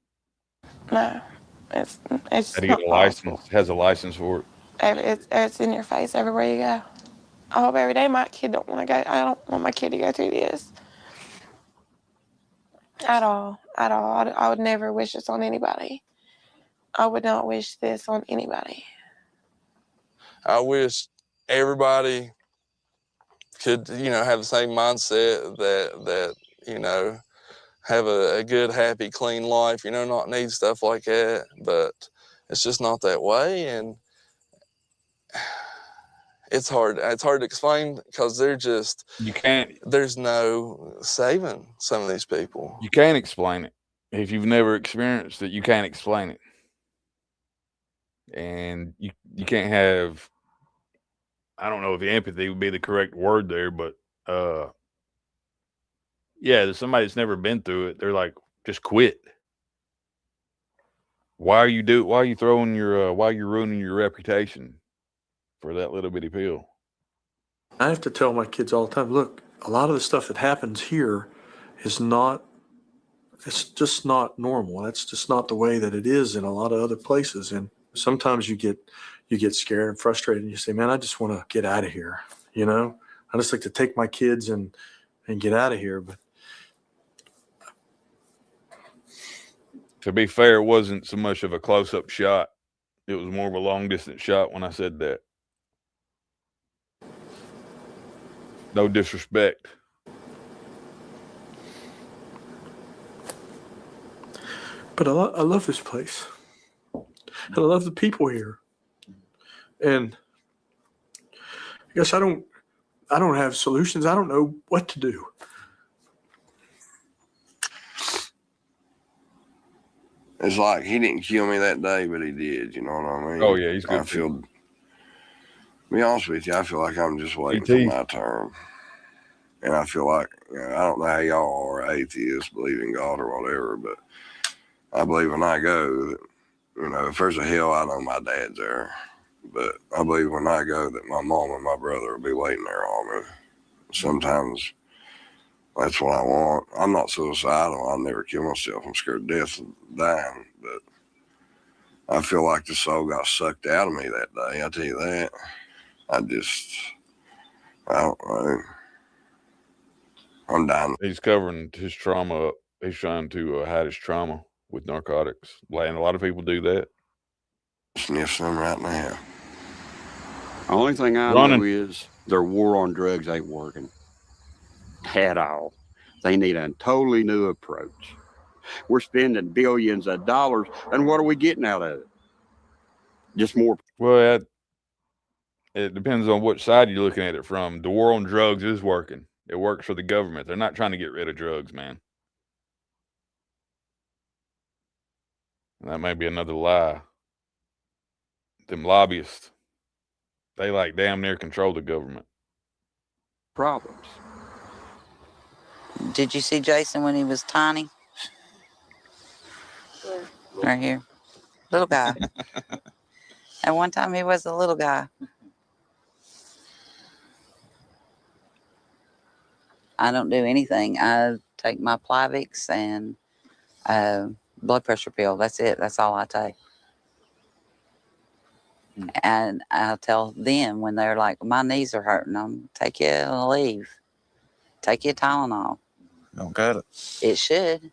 No. It's Had to get a license. Has a license for it. It's in your face everywhere you go. I hope every day my kid don't want to go. I don't want my kid to go through this. At all. At all. I would never wish this on anybody. I would not wish this on anybody. I wish everybody could, you know, have the same mindset that you know, have a good, happy, clean life, you know, not need stuff like that. But it's just not that way. And it's hard to explain because they're just, there's no saving some of these people. You can't explain it. If you've never experienced it, you can't explain it. And you can't have, I don't know if empathy would be the correct word there, but yeah, there's somebody that's never been through it. They're like, just quit. Why are you ruining your reputation for that little bitty pill? I have to tell my kids all the time, look, a lot of the stuff that happens here is not, it's just not normal. That's just not the way that it is in a lot of other places. And sometimes you get scared and frustrated and you say, man, I just want to get out of here. You know, I just like to take my kids and get out of here. But to be fair, it wasn't so much of a close-up shot. It was more of a long-distance shot when I said that. No disrespect. But I love this place. And I love the people here. And I guess I don't have solutions. I don't know what to do. It's like he didn't kill me that day, but he did. You know what I mean? Oh yeah, he's good. To be honest with you, I feel like I'm just waiting for my turn. And I feel like, you know, I don't know how y'all are atheists, believe in God or whatever, but I believe when I go, that, you know, if there's a hell, I know my dad's there. But I believe when I go that my mom and my brother will be waiting there on me. Sometimes that's what I want. I'm not suicidal. I'll never kill myself. I'm scared to death of dying. But I feel like the soul got sucked out of me that day. I tell you that. I don't know. I'm dying. He's covering his trauma up. He's trying to hide his trauma with narcotics. And a lot of people do that. Sniff some right now. Only thing I know is their war on drugs ain't working at all. They need a totally new approach. We're spending billions of dollars, and what are we getting out of it? Just more. Well, it depends on which side you're looking at it from. The war on drugs is working. It works for the government. They're not trying to get rid of drugs, man. And that may be another lie. Them lobbyists, they like damn near control the government. Problems. Did you see Jason when he was tiny? Right here. Little guy. At one time he was a little guy. I don't do anything. I take my Plavix and blood pressure pill. That's it. That's all I take. And I'll tell them when they're like, my knees are hurting, I'm take you a leave. Take you a Tylenol. Don't cut it. It should.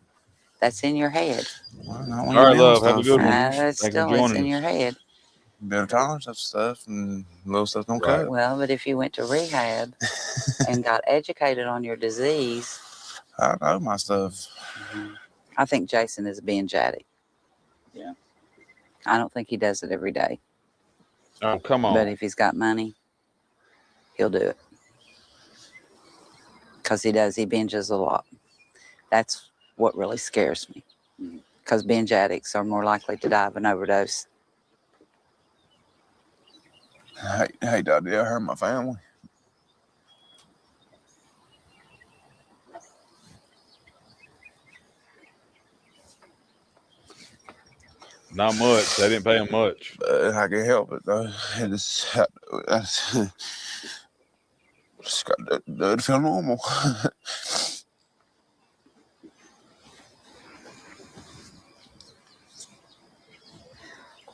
That's in your head. Well, All right, love. Have a good one. It's Thanks for still, it's joining in us. your head. Better tolerance of stuff and little stuff don't cut. Well, but if you went to rehab and got educated on your disease. I know my stuff. I think Jason is a binge addict. Yeah. I don't think he does it every day. Oh, come on. But if he's got money, he'll do it. Because he does. He binges a lot. That's what really scares me. Because binge addicts are more likely to die of an overdose. Hey, Daddy, I hurt my family. Not much. They didn't pay him much. I can't help it, though. I just got to feel normal.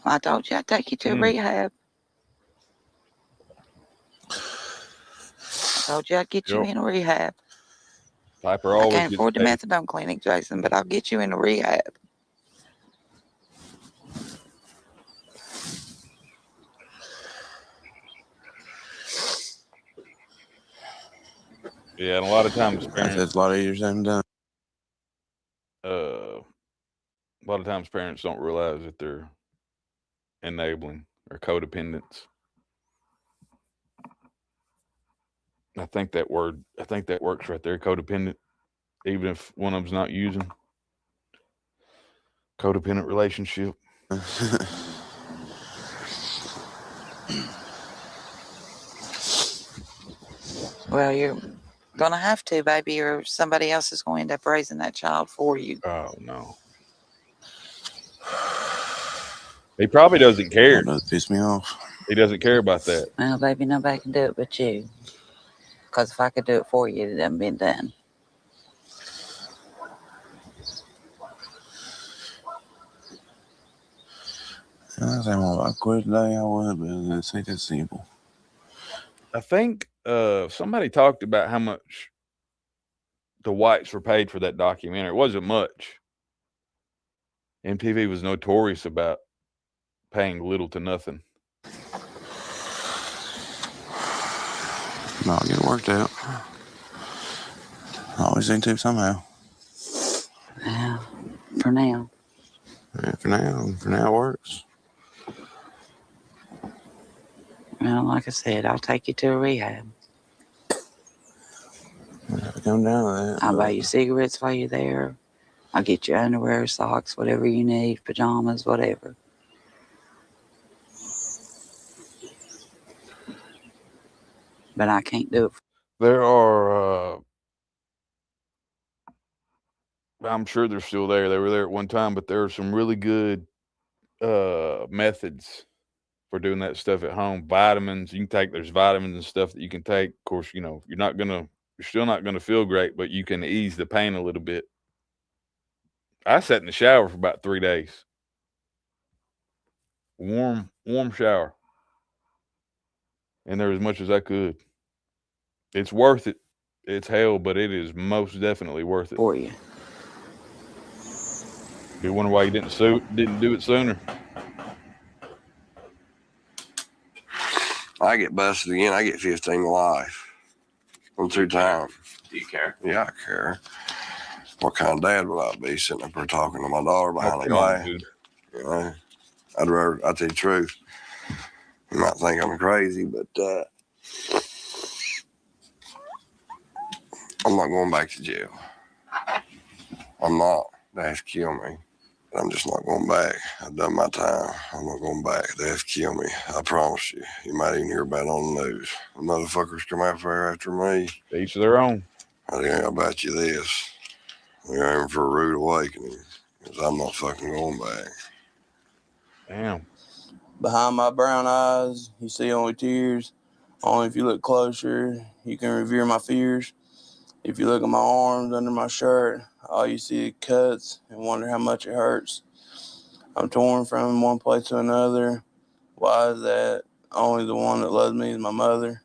I told you I'd take you to rehab. I told you I'd get you in a rehab. Piper I always can't gets afford the paid. methadone clinic, Jason, but I'll get you in a rehab. Yeah, and a lot of times parents. That's a lot easier said than done. A lot of times parents don't realize that they're enabling or codependents. I think that works right there, codependent, even if one of them's not using. Codependent relationship. Well, you're going to have to, baby, or somebody else is going to end up raising that child for you. Oh, no. He probably doesn't care. That does piss me off. He doesn't care about that. Well, baby, nobody can do it but you. Because if I could do it for you, it hadn't been done. I say, well, if I quit today, I would, but it's ain't that simple. I think somebody talked about how much the whites were paid for that documentary. It wasn't much. MTV was notorious about paying little to nothing. No, I'll get it worked out. I always need to somehow. Yeah, for now. Yeah, for now it works. Well, like I said, I'll take you to a rehab. Come down to that. I'll buy you cigarettes while you're there. I'll get you underwear, socks, whatever you need, pajamas, whatever. But I can't do it. There are I'm sure they're still there. They were there at one time, but there are some really good methods for doing that stuff at home. Vitamins, you can take, there's vitamins and stuff that you can take. Of course, you know, you're still not gonna feel great, but you can ease the pain a little bit. I sat in the shower for about 3 days. Warm shower. And there as much as I could. It's worth it. It's hell, but it is most definitely worth it for you. You wonder why you didn't do it sooner. I get busted again. I get 15 to life. I'm 2 times. Do you care? Yeah, I care. What kind of dad would I be sitting up there talking to my daughter behind the come on, glass? dude. You know, I'll tell you the truth. You might think I'm crazy, but I'm not going back to jail. I'm not. They have to kill me. I'm just not going back. I've done my time. I'm not going back. They have to kill me. I promise you. You might even hear about it on the news. The motherfuckers come after me. Each of their own. I think I'll bet you this. They're aiming for a rude awakening. Because I'm not fucking going back. Damn. Behind my brown eyes, you see only tears. Only if you look closer, you can revere my fears. If you look at my arms under my shirt, all you see is cuts and wonder how much it hurts. I'm torn from one place to another. Why is that? Only the one that loves me is my mother.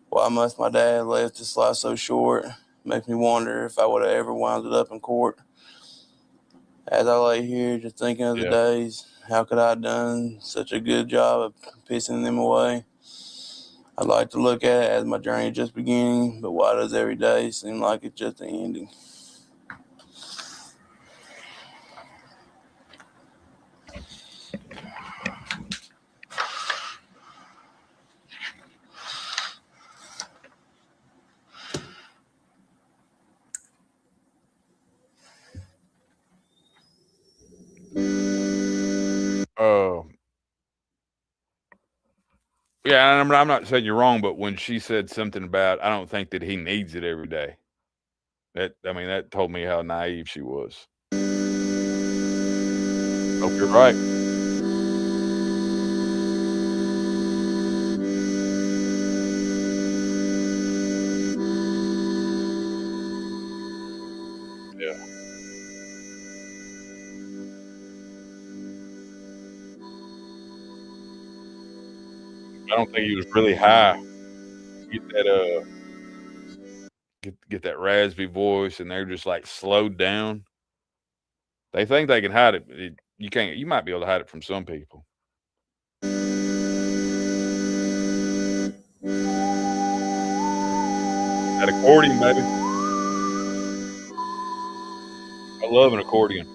Why must my dad let this life so short? Makes me wonder if I would have ever wound up in court. As I lay here just thinking of the days, how could I have done such a good job of pissing them away? I'd like to look at it as my journey just beginning, but why does every day seem like it's just the ending? Yeah, and I'm not saying you're wrong, but when she said something about, I don't think that he needs it every day. That told me how naive she was. Hope you're right. Yeah. I don't think he was really high. Get that get that raspy voice, and they're just like slowed down. They think they can hide it, but you can't. You might be able to hide it from some people. That accordion, baby. I love an accordion.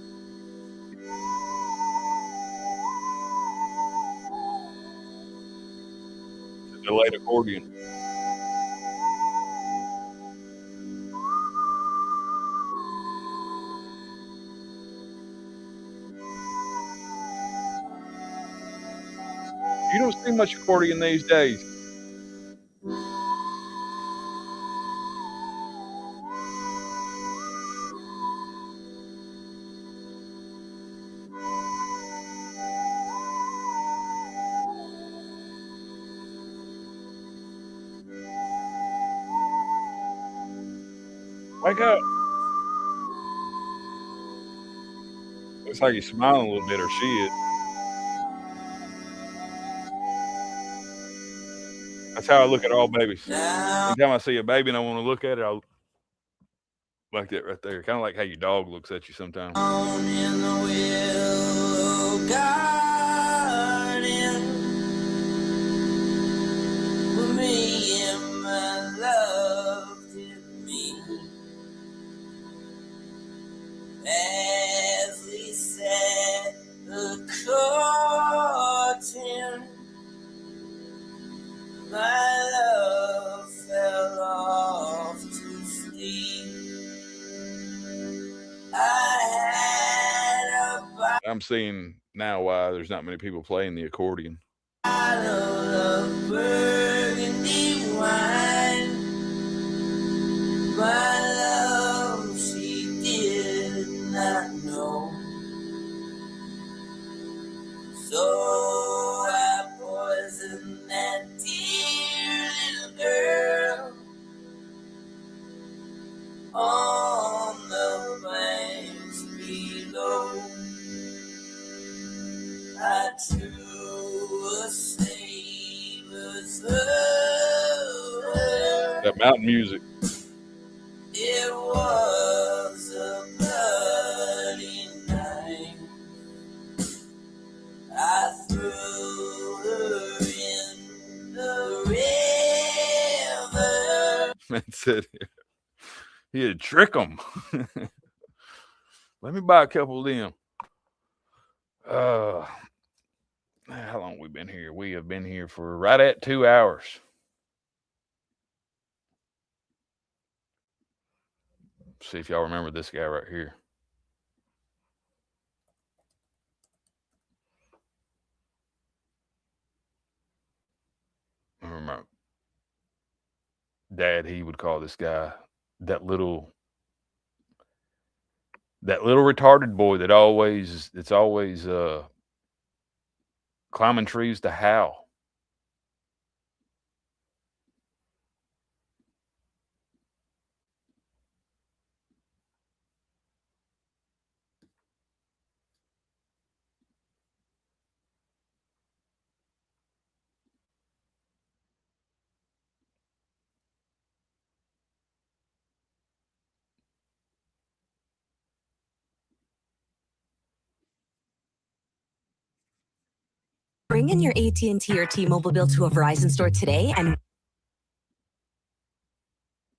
It's a delayed accordion. You don't see much accordion these days. Wake up. Looks like he's smiling a little bit, or she is. That's how I look at all babies. Anytime I see a baby and I want to look at it, I'll like that right there. Kind of like how your dog looks at you sometimes. In the willow garden with me and my love did meet as we sat the curtain. My love fell off to sleep. I'm seeing now why there's not many people playing the accordion. Bottle of burgundy wine. My love, she did to a sailor's love. That mountain music. It was a bloody night. I threw her in the river. Man said he'd trick them. Let me buy a couple of them. How long have we been here? We have been here for right at 2 hours. See if y'all remember this guy right here. I remember Dad, he would call this guy that little retarded boy that always climbing trees to howl. Bring in your AT&T or T-Mobile bill to a Verizon store today and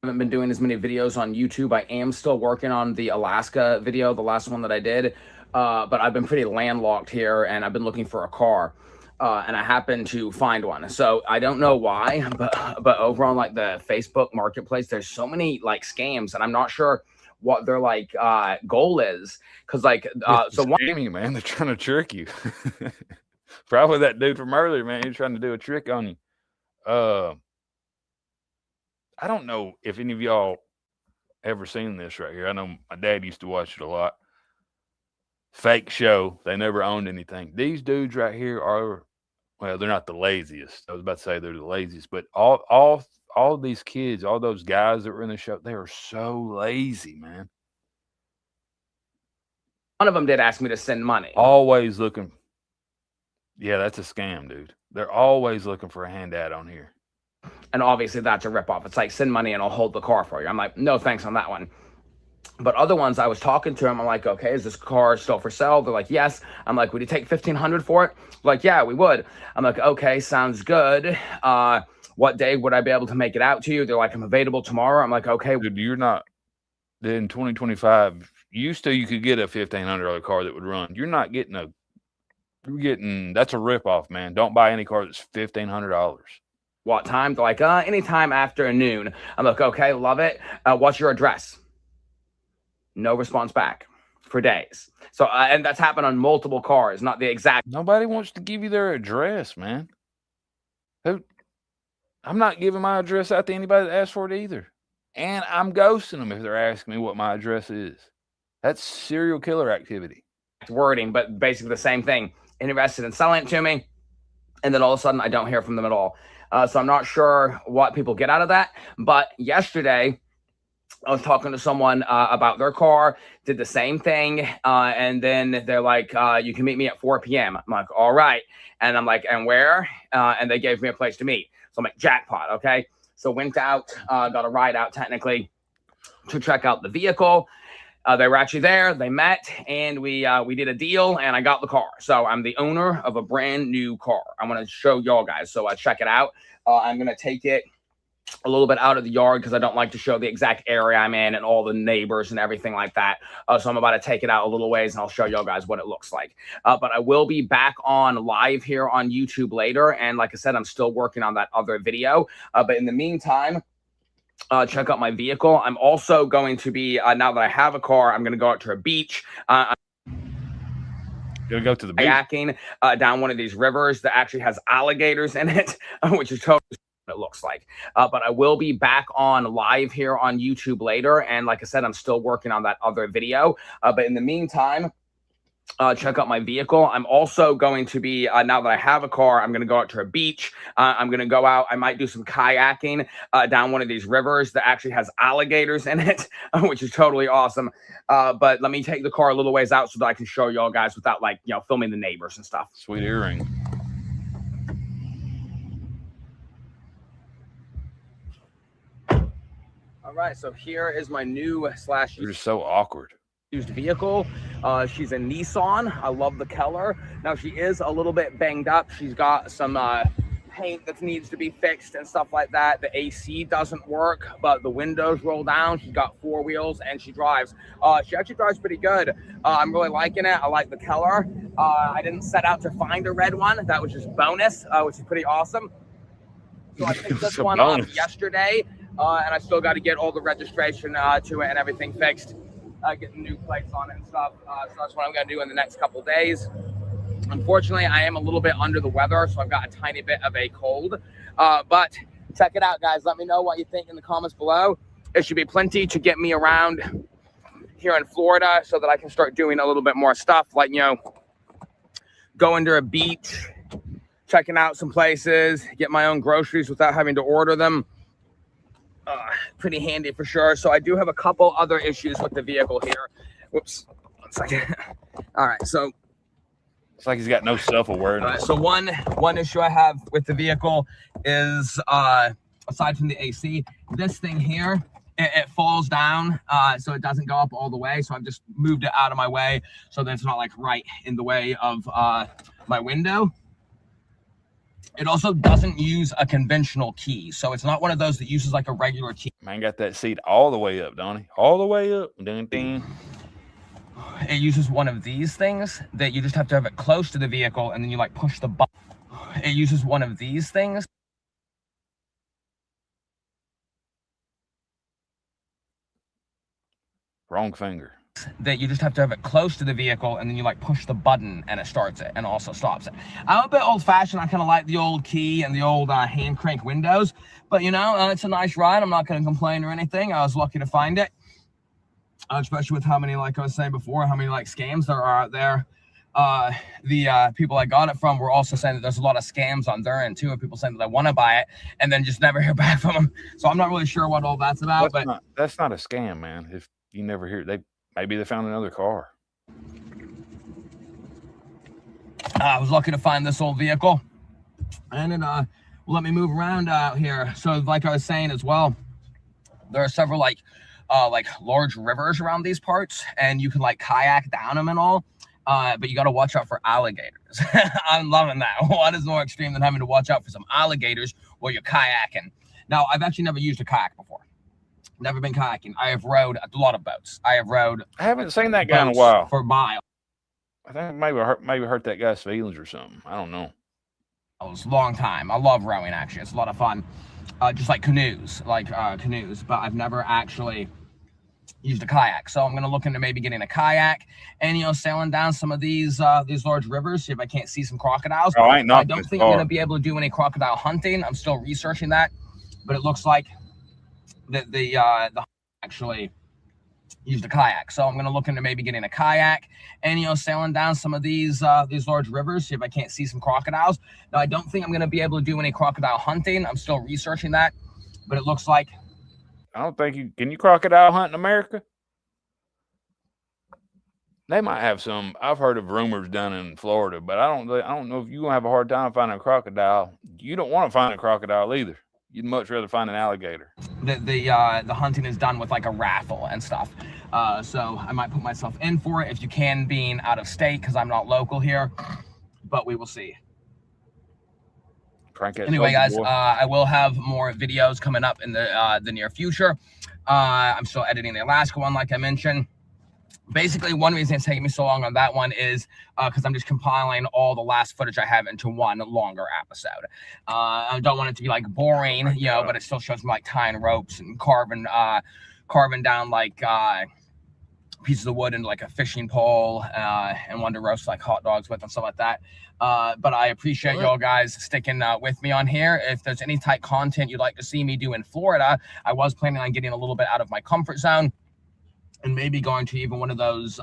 haven't been doing as many videos on YouTube. I am still working on the Alaska video, the last one that I did, but I've been pretty landlocked here and I've been looking for a car. And I happened to find one. So I don't know why, but over on like the Facebook marketplace, there's so many like scams and I'm not sure what their like goal is. Cause like, so one, scamming, man, they're trying to trick you. Probably that dude from earlier, man. He's trying to do a trick on you. I don't know if any of y'all ever seen this right here. I know my dad used to watch it a lot. Fake show. They never owned anything. These dudes right here are, well, they're not the laziest. I was about to say they're the laziest, but all of these kids, all those guys that were in the show, they are so lazy, man. one of them did ask me to send money. Always looking. Yeah, that's a scam, dude. They're always looking for a handout on here. And obviously that's a ripoff. It's like, send money and I'll hold the car for you. I'm like, no, thanks on that one. But other ones, I was talking to them. I'm like, okay, is this car still for sale? They're like, yes. I'm like, would you take $1,500 for it? They're like, yeah, we would. I'm like, okay, sounds good. What day would I be able to make it out to you? They're like, I'm available tomorrow. I'm like, okay. Dude, you're not. In 2025, used to you could get a $1,500 car that would run. You're not getting a. You're getting, that's a ripoff, man. Don't buy any car that's $1,500. What time? They're like, anytime after noon. I'm like, okay, love it. What's your address? No response back for days. So, and that's happened on multiple cars, not the exact. Nobody wants to give you their address, man. I'm not giving my address out to anybody that asks for it either. And I'm ghosting them if they're asking me what my address is. That's serial killer activity. Wording, but basically the same thing. Interested in selling it to me, and then all of a sudden I don't hear from them at all. So I'm not sure what people get out of that. But yesterday I was talking to someone about their car, did the same thing, and then they're like, you can meet me at 4 p.m. I'm like, all right. And I'm like, and where? And they gave me a place to meet. So I'm like, jackpot, okay? So went out, got a ride out technically to check out the vehicle. They were actually there. They met, and we did a deal, and I got the car. So I'm the owner of a brand new car. I'm going to show y'all guys. So check it out. I'm going to take it a little bit out of the yard because I don't like to show the exact area I'm in and all the neighbors and everything like that. So I'm about to take it out a little ways, and I'll show y'all guys what it looks like. But I will be back on live here on YouTube later. And like I said, I'm still working on that other video. But in the meantime, check out my vehicle. I'm also going to be, now that I have a car, I'm going to go out to a beach. Gonna go to the beach. Kayaking down one of these rivers that actually has alligators in it, which is totally what it looks like. But I will be back on live here on YouTube later. And like I said, I'm still working on that other video. But in the meantime, check out my vehicle. I'm also going to be, now that I have a car, I'm going to go out to a beach. I'm going to go out. I might do some kayaking down one of these rivers that actually has alligators in it, which is totally awesome. But let me take the car a little ways out so that I can show y'all guys without, like, you know, filming the neighbors and stuff. Sweet earring. All right, so here is my new / You're just so awkward. used vehicle. She's a Nissan. I love the color. Now she is a little bit banged up. She's got some paint that needs to be fixed and stuff like that. The AC doesn't work, but the windows roll down. She's got 4 wheels and she drives. She actually drives pretty good. I'm really liking it. I like the color. I didn't set out to find a red one. That was just bonus, which is pretty awesome. So I picked this one up yesterday, and I still got to get all the registration to it and everything fixed. Getting new plates on it and stuff. So that's what I'm going to do in the next couple days. Unfortunately, I am a little bit under the weather, so I've got a tiny bit of a cold. But check it out, guys. Let me know what you think in the comments below. It should be plenty to get me around here in Florida so that I can start doing a little bit more stuff, like, you know, going to a beach, checking out some places, get my own groceries without having to order them. Pretty handy for sure. So I do have a couple other issues with the vehicle here. Whoops, 1 second. All right, so it's like he's got no self-awareness. So one issue I have with the vehicle is, aside from the AC, this thing here, it falls down, so it doesn't go up all the way. So I've just moved it out of my way so that it's not like right in the way of my window. It also doesn't use a conventional key, so it's not one of those that uses like a regular key. Man got that seat all the way up, don't he? All the way up. Ding, ding. It uses one of these things that you just have to have it close to the vehicle, and then you like push the button. It uses one of these things. Wrong finger. That you just have to have it close to the vehicle, and then you like push the button and it starts it and also stops it. I'm a bit old-fashioned. I kind of like the old key and the old hand crank windows, but you know, it's a nice ride. I'm not going to complain or anything. I was lucky to find it, especially with how many, like I was saying before, how many like scams there are out there. The people I got it from were also saying that there's a lot of scams on their end too, of people saying that they want to buy it and then just never hear back from them. So I'm not really sure what all that's about. That's not a scam, man. If you never hear, maybe they found another car. I was lucky to find this old vehicle, and it let me move around out here. So like I was saying as well, there are several like large rivers around these parts, and you can like kayak down them and all, but you got to watch out for alligators. I'm loving that. What is more extreme than having to watch out for some alligators while you're kayaking? Now, I've actually never used a kayak before. Never been kayaking. I have rowed a lot of boats. I haven't seen that guy in a while. For miles. I think maybe hurt that guy's feelings or something. I don't know. It was a long time. I love rowing, actually. It's a lot of fun. Just like canoes, but I've never actually used a kayak. So I'm going to look into maybe getting a kayak and, you know, sailing down some of these large rivers, see if I can't see some crocodiles. Oh, I don't think I'm going to be able to do any crocodile hunting. I'm still researching that, but it looks like the actually used a kayak. So I'm going to look into maybe getting a kayak and, you know, sailing down some of these large rivers, see if I can't see some crocodiles. Now, I don't think I'm going to be able to do any crocodile hunting. I'm still researching that, but it looks like. I don't think can you crocodile hunt in America? They might have some. I've heard of rumors done in Florida, but I don't know if you're going to have a hard time finding a crocodile. You don't want to find a crocodile either. You'd much rather find an alligator. The hunting is done with like a raffle and stuff. So I might put myself in for it if you can, being out of state, because I'm not local here, but we will see. Anyway, guys, I will have more videos coming up in the near future. I'm still editing the Alaska one, like I mentioned. Basically, one reason it's taking me so long on that one is because I'm just compiling all the last footage I have into one longer episode. I don't want it to be like boring, you know, but it still shows me like tying ropes and carving down like pieces of wood into like a fishing pole and one to roast like hot dogs with and stuff like that. But I appreciate y'all guys sticking with me on here. If there's any type content you'd like to see me do in Florida, I was planning on getting a little bit out of my comfort zone and maybe going to even one of those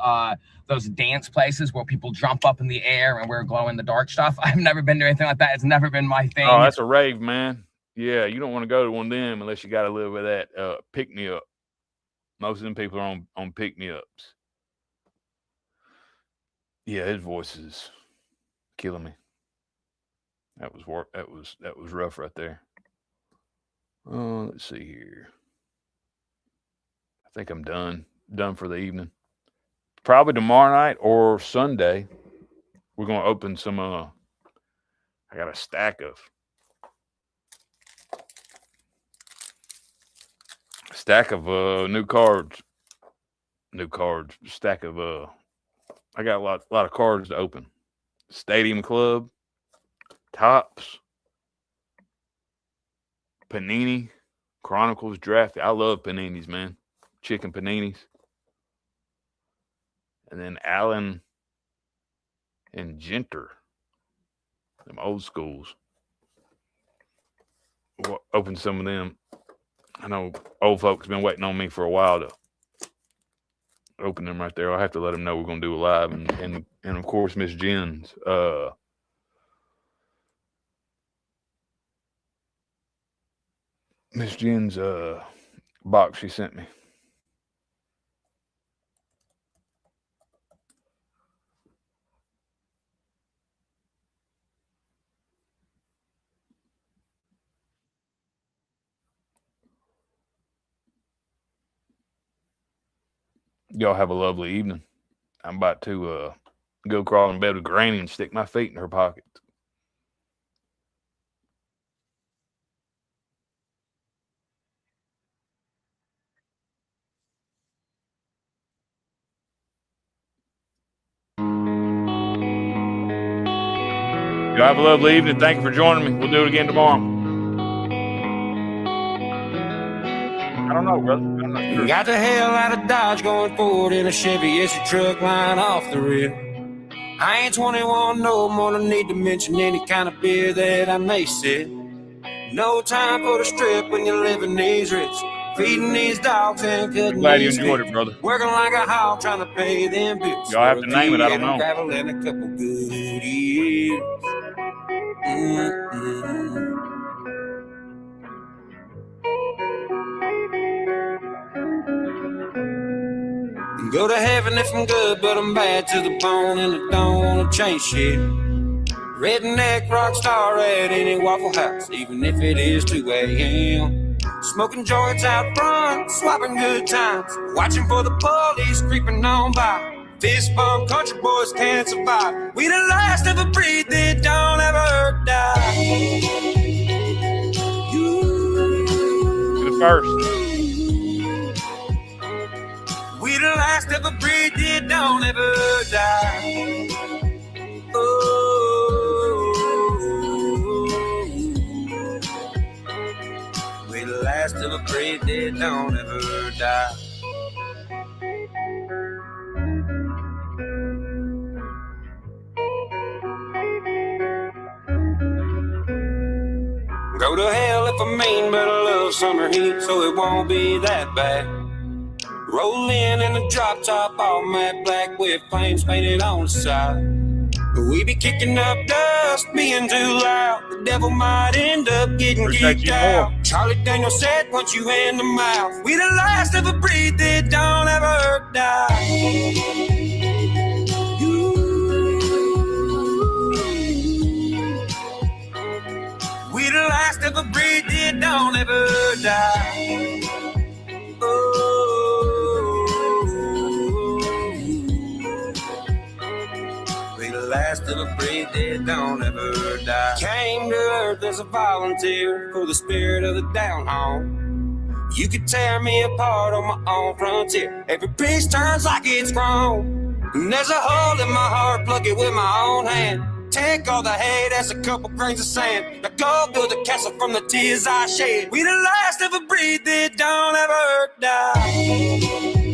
dance places where people jump up in the air and wear glow in the dark stuff. I've never been to anything like that. It's never been my thing. Oh, that's a rave, man. Yeah, you don't want to go to one of them unless you got to live with that pick me up. Most of them people are on pick me ups. Yeah, his voice is killing me. That was rough right there. Oh, let's see here. I think I'm done for the evening. Probably tomorrow night or Sunday, we're gonna open some. I got a stack of new cards. Stack of I got a lot of cards to open. Stadium Club, Tops, Panini, Chronicles, Draft. I love paninis, man. Chicken paninis. And then Allen and Genter, them old schools. We'll open some of them. I know old folks been waiting on me for a while to open them right there. I'll have to let them know we're going to do a live. And of course, Miss Jen's. Miss Jen's box she sent me. Y'all have a lovely evening. I'm about to go crawl in bed with Granny and stick my feet in her pocket. Y'all have a lovely evening. Thank you for joining me. We'll do it again tomorrow. I don't know, brother. I'm not sure. Got the hell out of Dodge going forward in a Chevy. It's a truck line off the rail. I ain't 21 no more, no need to mention any kind of beer that I may sip. No time for the strip when you're living these risks. Feeding these dogs and cutting Glad you these enjoyed fish. it, brother. Working like a hog trying to pay them bills. Y'all have to name it. I don't know. Gravel and a couple good years. Go to heaven if I'm good, but I'm bad to the bone and I don't wanna change shit. Redneck rock star at any Waffle House, even if it is 2 a.m. Smoking joints out front, swapping good times, watching for the police creeping on by. Fist bump, country boys can't survive. We the last of a breed that don't ever die. The first. We the last of a breed that don't ever die. We the last of a breed that don't ever die. Go to hell if I mean, but I love summer heat, so it won't be that bad. Roll in a drop top, all matte black with flames painted on the side. We be kicking up dust, being too loud. The devil might end up getting geeked out. Charlie Daniels said, punch you in the mouth. We the last of a breed that don't ever die. We the last of a breed that don't ever die. We the last of a breed that don't ever die. Came to earth as a volunteer for the spirit of the down home. You could tear me apart on my own frontier. Every piece turns like it's grown. And there's a hole in my heart, plug it with my own hand. Take all the hate, that's a couple grains of sand. Now go build a castle from the tears I shed. We the last of a breed that don't ever die.